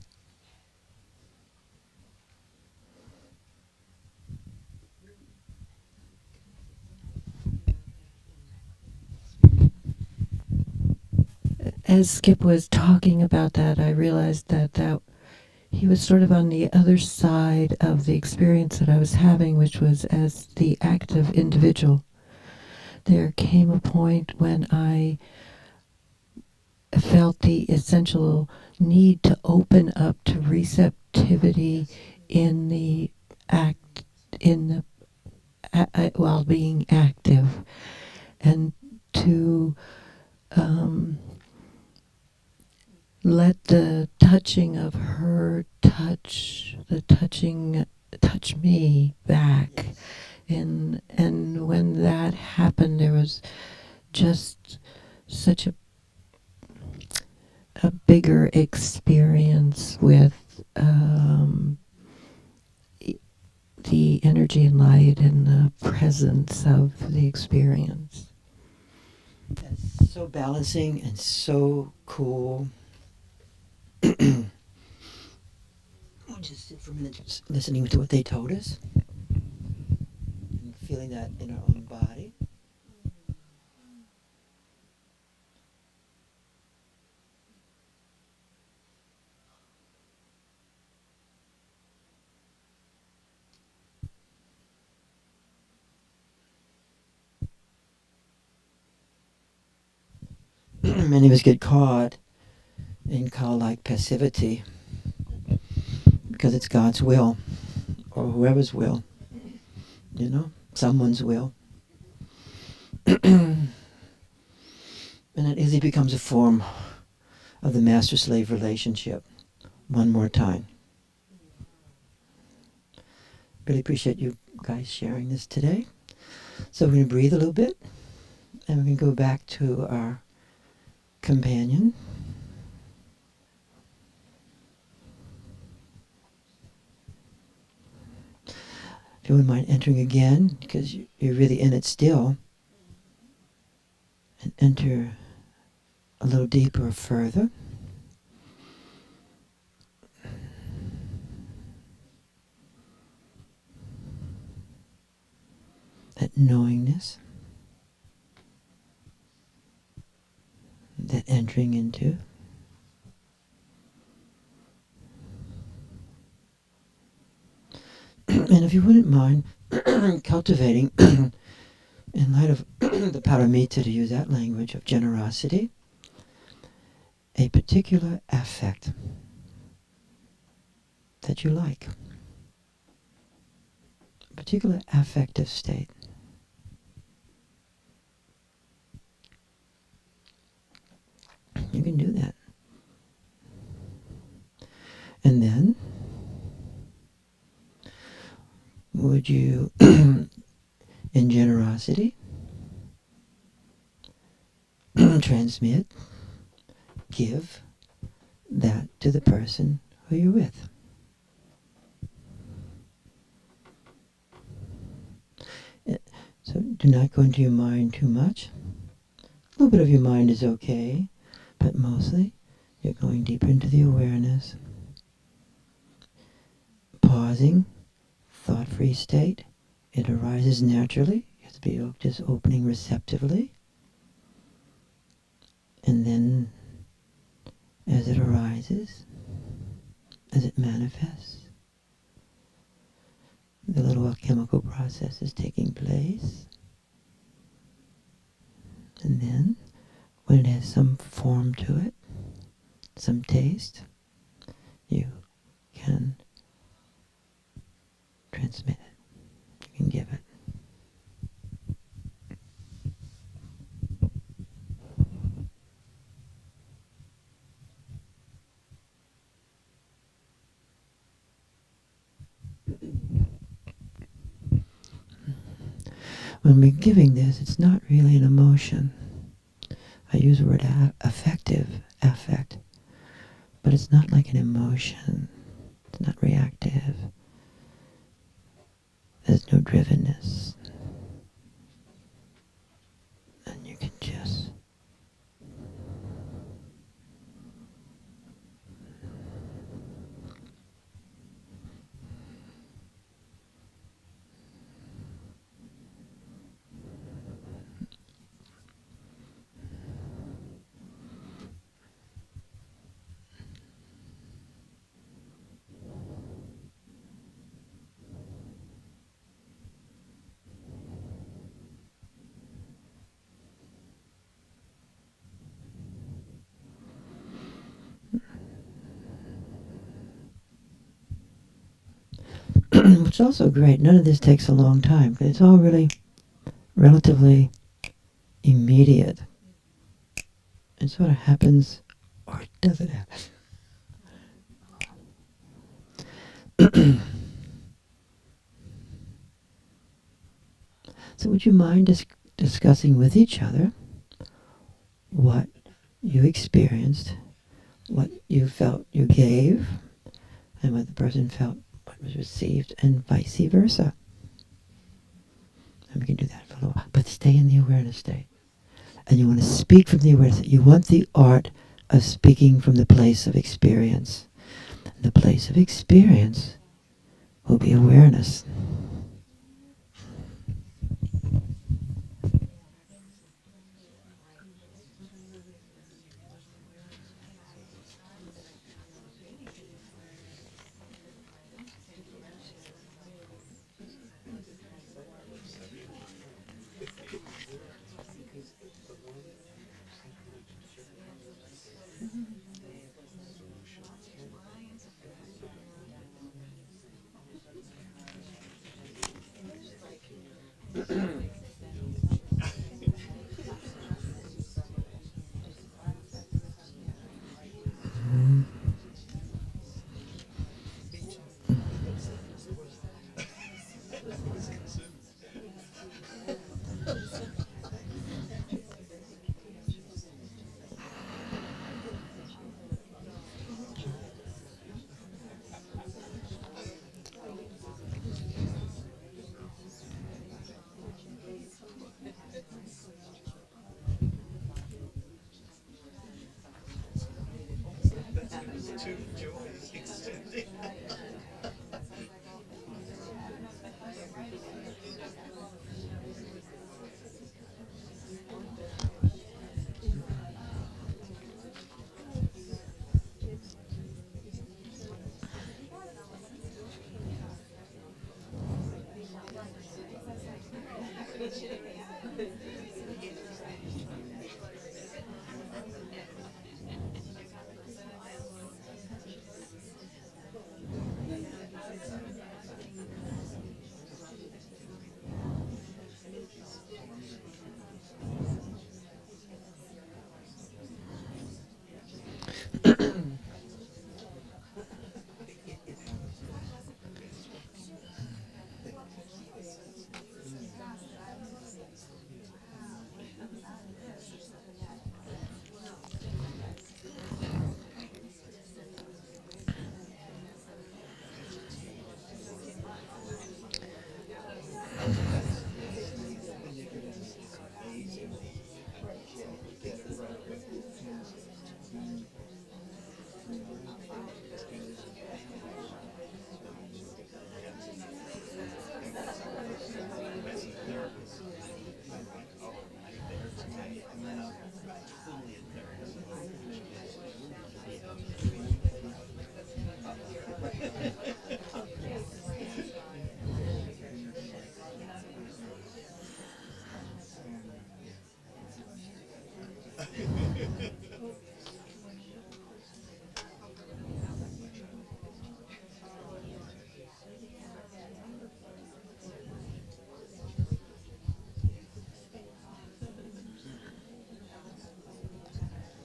As Skip was talking about that, I realized that he was sort of on the other side of the experience that I was having, which was as the active individual. There came a point when I felt the essential need to open up to receptivity in the act, while being active, and to let the touching of her touch me back. And when that happened, there was just such a bigger experience with the energy and light and the presence of the experience. That's so balancing and so cool. We'll just sit for a minute just listening to what they told us and feeling that in our own body. Many of us get caught in like passivity because it's God's will or whoever's will, someone's will. And it easily becomes a form of the master-slave relationship. One more time. Really appreciate you guys sharing this today. So we're going to breathe a little bit and we're going to go back to our companion. If you wouldn't mind entering again, because you're really in it still, and enter a little deeper or further. That knowingness, that entering into. And if you wouldn't mind cultivating, in light of the paramita, to use that language of generosity, a particular affect that you like, a particular affective state. You can do that. And then, would you, in generosity, transmit, give that to the person who you're with? So do not go into your mind too much. A little bit of your mind is okay, but mostly you're going deeper into the awareness. Pausing, thought-free state. It arises naturally. You have to be just opening receptively. And then, as it arises, as it manifests, the little alchemical process is taking place. And then, when it has some form to it, some taste, you can transmit it. You can give it. When we're giving this, it's not really an emotion. I use the word affect, but it's not like an emotion. It's not reactive. There's no drivenness. And you can just which is also great. None of this takes a long time, because it's all really relatively immediate. It sort of happens, or it doesn't happen. So would you mind discussing with each other what you experienced, what you felt you gave, and what the person felt what was received, and vice versa? And we can do that for a little while. But stay in the awareness state. And you want to speak from the awareness state. You want the art of speaking from the place of experience. And the place of experience will be awareness.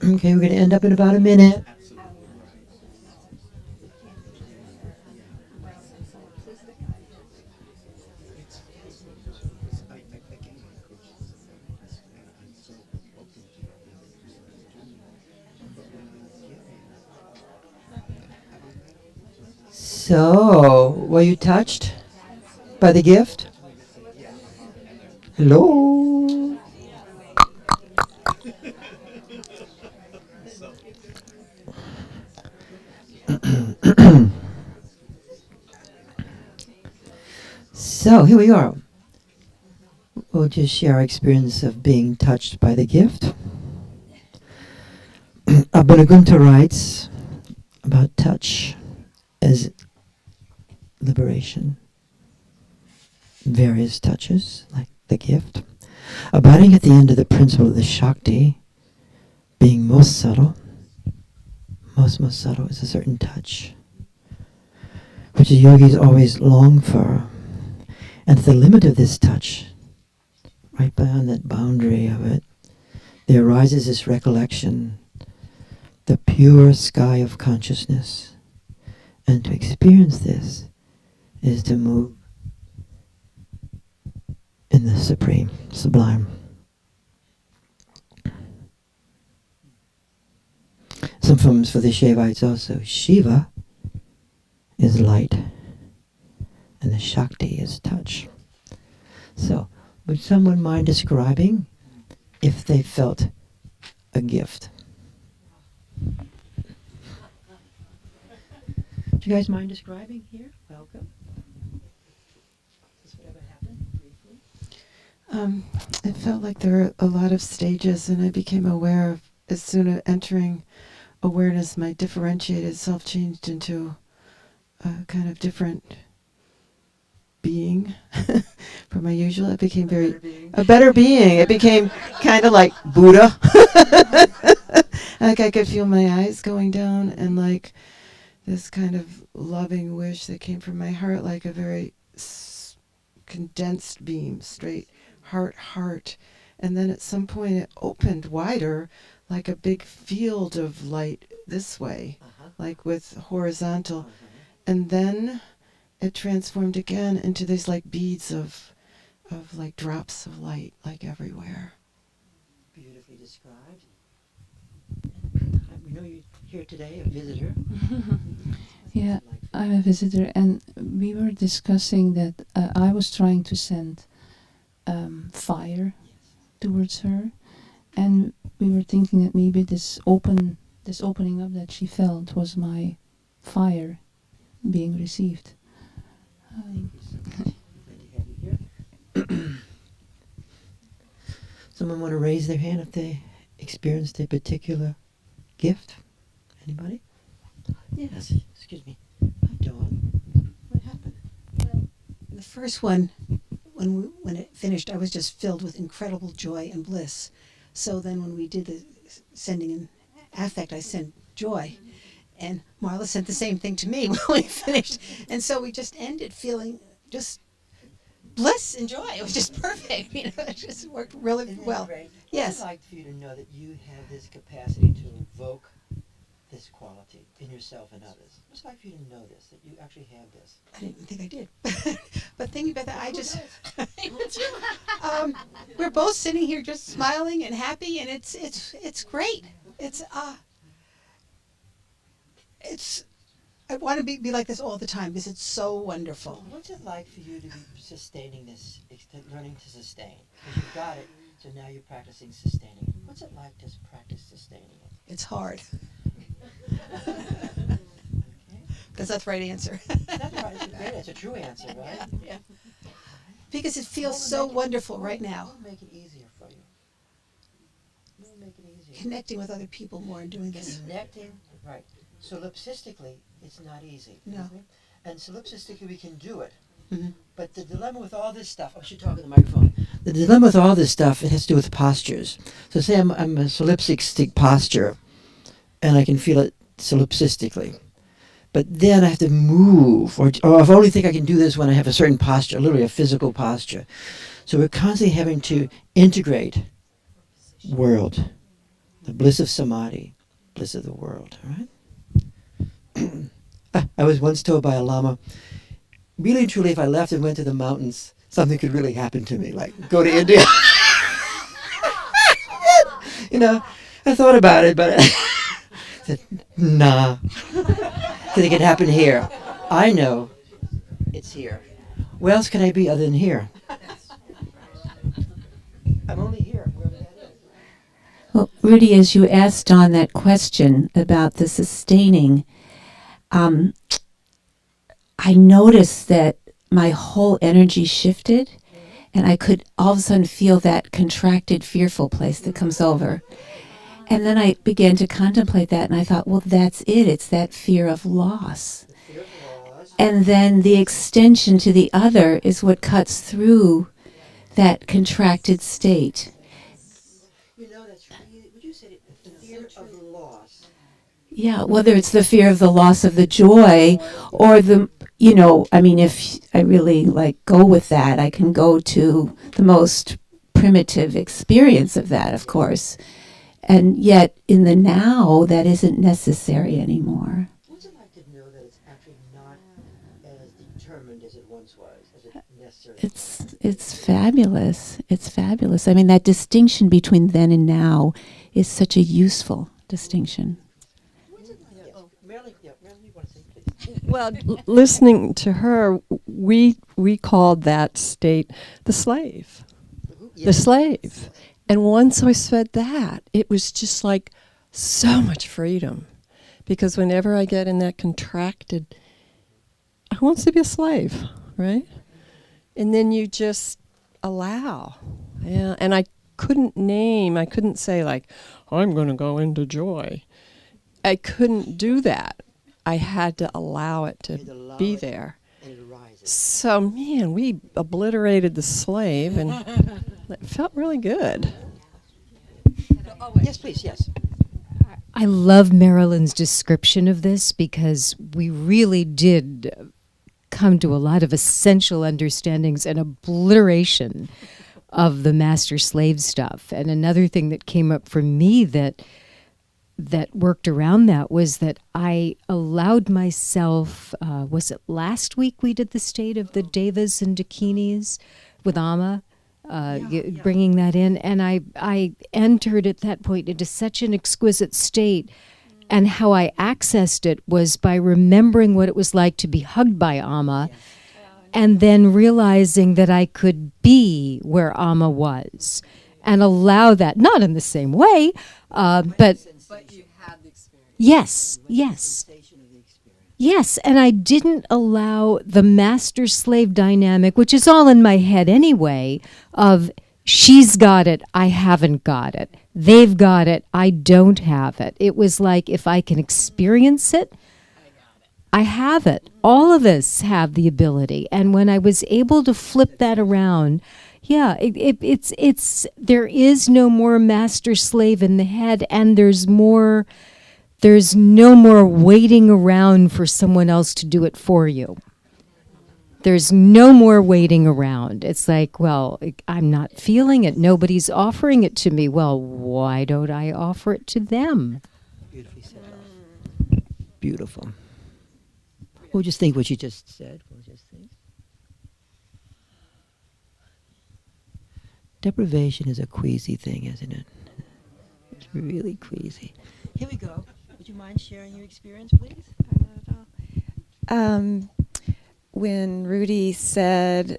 Okay, we're going to end up in about a minute. So, were you touched by the gift? Hello? So, here we are. We'll just share our experience of being touched by the gift. Abhinagunta writes about touch as liberation. Various touches, like the gift. Abiding at the end of the principle of the Shakti, being most subtle, most subtle is a certain touch, which the yogis always long for. And at the limit of this touch, right beyond that boundary of it, there arises this recollection, the pure sky of consciousness. And to experience this is to move in the supreme, sublime. Some forms for the Shaivites also. Shiva is light, and the Shakti is touch. So, would someone mind describing if they felt a gift? Do you guys mind describing here? Welcome. Is whatever happened briefly? It felt like there were a lot of stages, and I became aware of, as soon as entering awareness, my differentiated self changed into a kind of different being from my usual. It became a better being. It became kind of like Buddha. Like I could feel my eyes going down, and like this kind of loving wish that came from my heart, like a very condensed beam, straight heart. And then at some point it opened wider, like a big field of light this way, like with horizontal. And then it transformed again into these like beads of like drops of light, like everywhere. Beautifully described. We know you're here today, a visitor. Yeah, I'm a visitor, and we were discussing that I was trying to send fire towards her, and we were thinking that maybe this opening up that she felt was my fire being received. Someone want to raise their hand if they experienced a particular gift? Anybody? Yes. Excuse me. Hi, Dawn. What happened? Well, the first one, when it finished, I was just filled with incredible joy and bliss. So then when we did the sending in affect, I sent joy. And Marla sent the same thing to me when we finished. And so we just ended feeling just bliss and joy. It was just perfect. You know, it just worked really well. Great? Yes. I'd like for you to know that you have this capacity to invoke this quality in yourself and others. I'd like for you to know this, that you actually have this. I didn't think I did. But thinking about that, I just... we're both sitting here just smiling and happy, and it's great. I want to be like this all the time because it's so wonderful. What's it like for you to be sustaining this, learning to sustain? Because you've got it, so now you're practicing sustaining. What's it like to practice sustaining it? It's hard. Because that's the right answer. That's right. It's a great, it's a true answer, right? Yeah. Because it feels so wonderful right now. We'll make it easier for you. We'll make it easier. Connecting with other people more and doing this. Connecting, right. Solipsistically, it's not easy. No. And solipsistically, we can do it. Mm-hmm. But the dilemma with all this stuff, I should talk in the microphone. The dilemma with all this stuff, it has to do with postures. So say I'm a solipsistic posture, and I can feel it solipsistically. But then I have to move, or if I only think I can do this when I have a certain posture, literally a physical posture. So we're constantly having to integrate world The bliss of samadhi, bliss of the world, all right? I was once told by a lama, really and truly, if I left and went to the mountains, something could really happen to me, like go to India. You know, I thought about it, but I said, nah. Because it can happen here. I know it's here. Where else can I be other than here? I'm only here. Wherever that is. Well, Rudy, as you asked Don that question about the sustaining, I noticed that my whole energy shifted, and I could all of a sudden feel that contracted, fearful place that comes over. And then I began to contemplate that, and I thought, well, that's it. It's that fear of loss. And then the extension to the other is what cuts through that contracted state. You know, that's really, would you say the fear of loss? Yeah, whether it's the fear of the loss of the joy or the, if I really go with that, I can go to the most primitive experience of that, of course. And yet in the now, that isn't necessary anymore. What's it like to know that it's actually not as determined as it once was, as it necessarily It's fabulous. It's fabulous. I mean, that distinction between then and now is such a useful distinction. Well, listening to her, we called that state the slave. The slave. And once I said that, it was just like so much freedom. Because whenever I get in that contracted, I want to be a slave, right? And then you just allow. Yeah. And I couldn't say like, I'm going to go into joy. I couldn't do that. I had to allow it to be there. So, man, we obliterated the slave, and it felt really good. Yes, please, yes. I love Marilyn's description of this because we really did come to a lot of essential understandings and obliteration of the master-slave stuff. And another thing that came up for me that worked around that was that I allowed myself, was it last week we did the state of the Devas and Dakinis with Amma, bringing that in, and I entered at that point into such an exquisite state, and how I accessed it was by remembering what it was like to be hugged by Amma, and then realizing that I could be where Amma was, and allow that, not in the same way, but you had the experience. Yes. Yes, and I didn't allow the master-slave dynamic, which is all in my head anyway, of she's got it, I haven't got it. They've got it, I don't have it. It was like, if I can experience it, I have it. All of us have the ability. And when I was able to flip that around, yeah, it's there is no more master-slave in the head, and there's no more waiting around for someone else to do it for you. There's no more waiting around. It's like, well, I'm not feeling it. Nobody's offering it to me. Well, why don't I offer it to them? Beautifully said. Beautiful. What would you think what you just said? What would you think? Deprivation is a queasy thing, isn't it? It's really queasy. Here we go. Would you mind sharing your experience, please? Not at all. When Rudy said,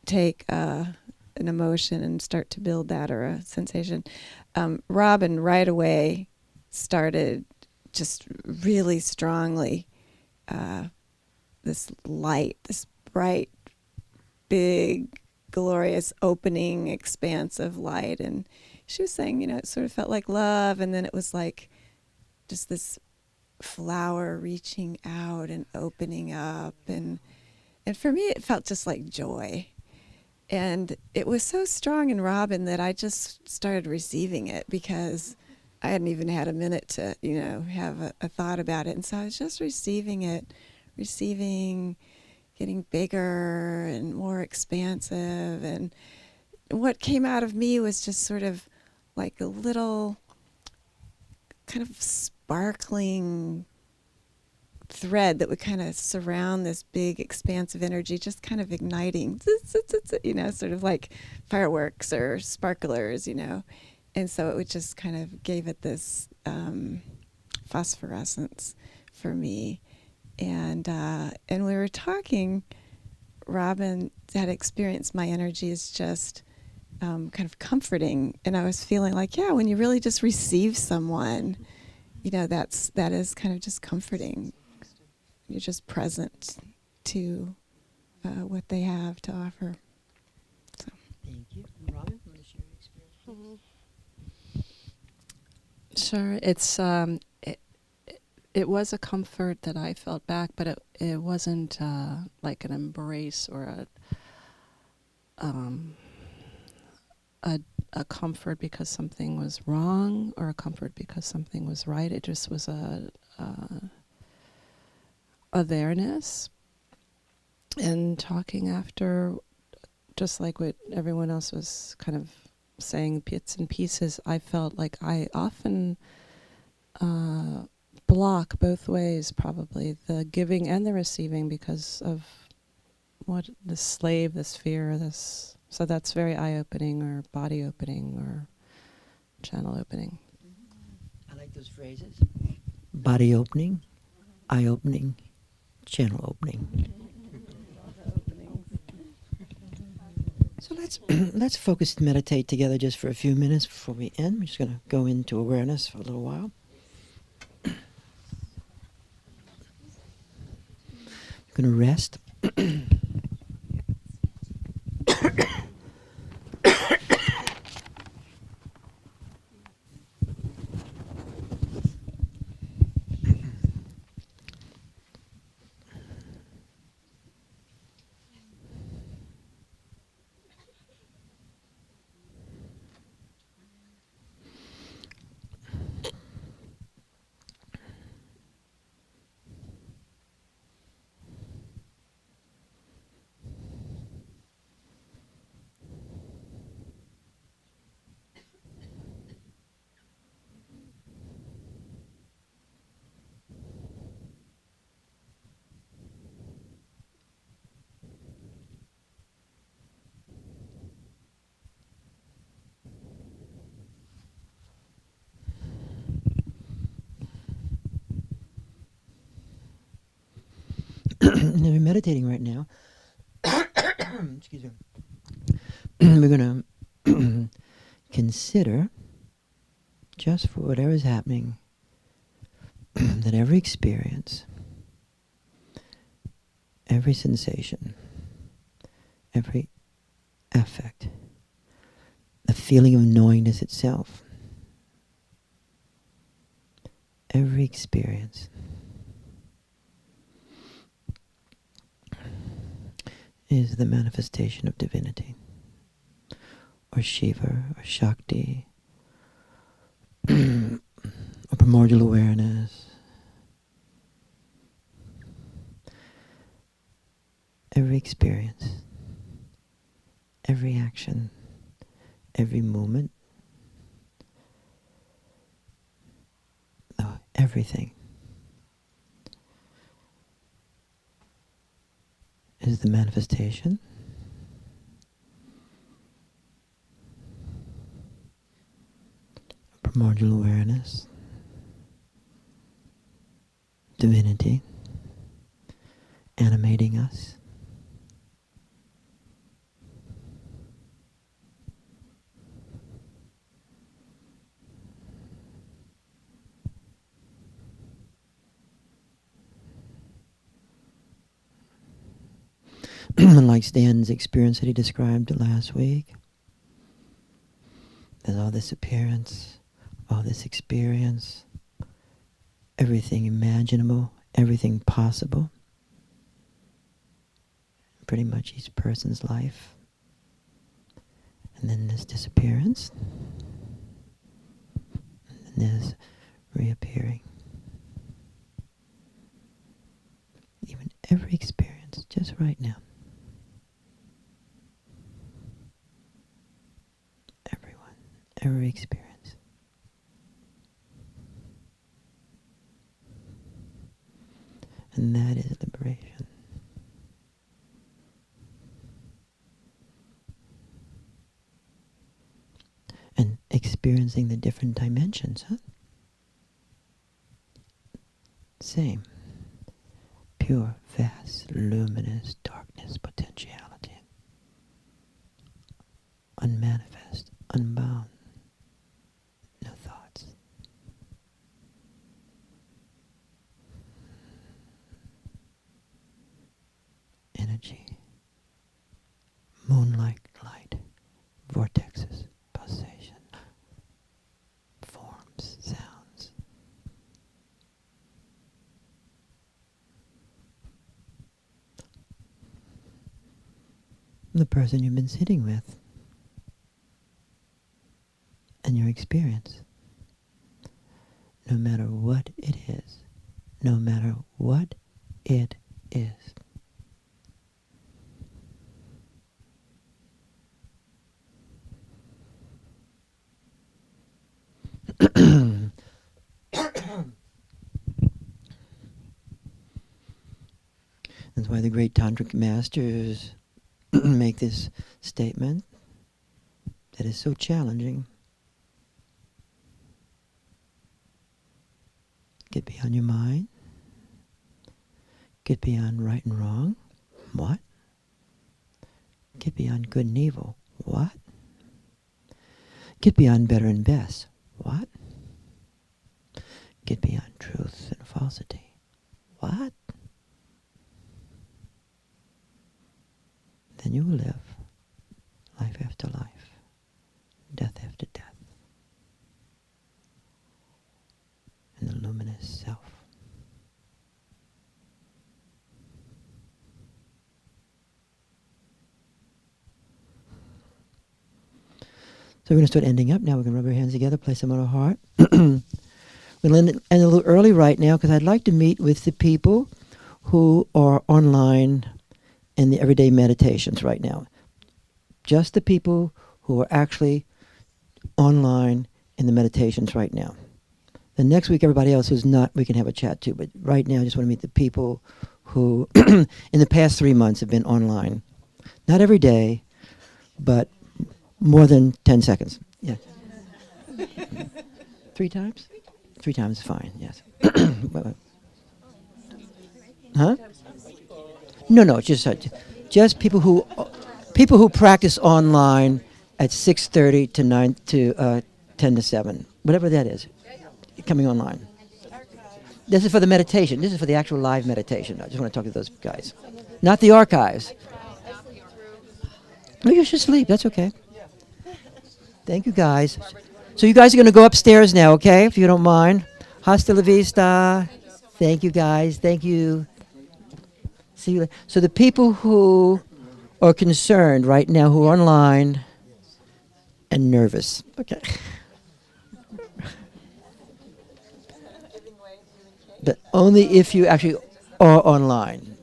take an emotion and start to build that, or a sensation, Robin right away started just really strongly this light, this bright, big, glorious opening expanse of light. And she was saying, it sort of felt like love, and then it was like just this flower reaching out and opening up, and for me it felt just like joy, and it was so strong in Robin that I just started receiving it, because I hadn't even had a minute to have a thought about it, and so I was just receiving it, getting bigger and more expansive, and what came out of me was just sort of like a little kind of sparkling thread that would kind of surround this big expanse of energy, just kind of igniting, you know, sort of like fireworks or sparklers, you know. And so it would just kind of gave it this phosphorescence for me. And we were talking, Robin had experienced my energy as just kind of comforting. And I was feeling like, yeah, when you really just receive someone, you know, that is kind of just comforting. You're just present to what they have to offer. So. Thank you. Robin, want to share your experience? Sure. It was a comfort that I felt back, but it wasn't like an embrace or a comfort because something was wrong or a comfort because something was right. It just was a awareness. And talking after, just like what everyone else was kind of saying, bits and pieces, I felt like I often block both ways, probably the giving and the receiving, because of what the slave, this fear, this. So that's very eye-opening or body opening or channel opening. I like those phrases. Body opening, eye opening, channel opening. So let's focus and meditate together just for a few minutes before we end. We're just going to go into awareness for a little while. We're going to rest. And we're meditating right now. Excuse me. We're going to consider, just for whatever is happening, that every experience, every sensation, every affect, the feeling of knowingness itself, every experience is the manifestation of divinity, or Shiva, or Shakti, or primordial awareness. Every experience, every action, every moment, everything is the manifestation of primordial awareness, divinity animating us. Like Stan's experience that he described last week, there's all this appearance, all this experience, everything imaginable, everything possible, pretty much each person's life. And then there's disappearance, and then there's reappearing. Even every experience, just right now. Every experience. And that is liberation. And experiencing the different dimensions, huh? Same. Pure, vast, luminous darkness potentiality. Unmanifest, unbound. No thoughts. Energy. Moonlight light. Vortexes. Pulsation. Forms. Sounds. The person you've been sitting with. And your experience. No matter what it is. No matter what it is. That's why the great tantric masters make this statement that is so challenging. Get beyond your mind. Get beyond right and wrong. What? Get beyond good and evil. What? Get beyond better and best. What? Get beyond truth and falsity. What? Then you will live life after life, death after death, in the luminous self. So we're going to start ending up now. We're going to rub our hands together, place them on our heart. We're going to end a little early right now because I'd like to meet with the people who are online in the everyday meditations right now. Just the people who are actually online in the meditations right now. The next week, everybody else who's not, we can have a chat too. But right now, I just want to meet the people who, in the past 3 months, have been online. Not every day, but more than 10 seconds. Yeah. 3 times? 3 times is fine, yes. Huh? No, just people who practice online at 6:30 to 9 to 10 to 7, whatever that is, coming online. This is for the meditation. This is for the actual live meditation. I just want to talk to those guys, not the archives. No, you should sleep. That's okay. Thank you, guys. So you guys are going to go upstairs now, okay? If you don't mind. Hasta la vista. Thank you, guys. Thank you. See you later. So the people who are concerned right now, who are online and nervous. Okay. But only if you actually are online.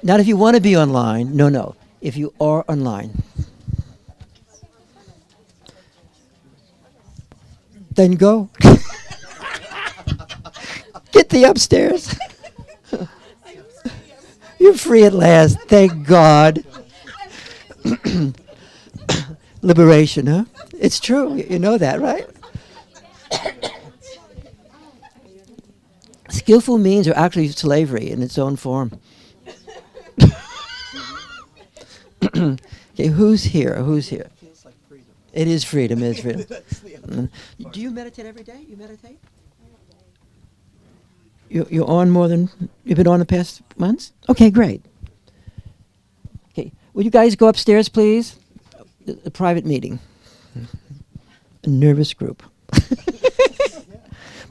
Not if you want to be online. No. If you are online. Then go. Get the upstairs. You're free at last. Thank God. Liberation, huh? It's true. You know that, right? Skillful means are actually slavery in its own form. Okay, who's here? It is freedom. It is freedom. Do you meditate every day? You meditate? You're on more than you've been on the past months? Okay, great. Okay, will you guys go upstairs, please? A private meeting. A nervous group.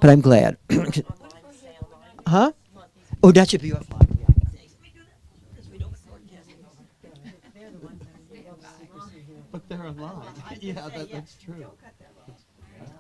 But I'm glad. Huh? Oh, that should be offline. But they're online. Yeah, that's true.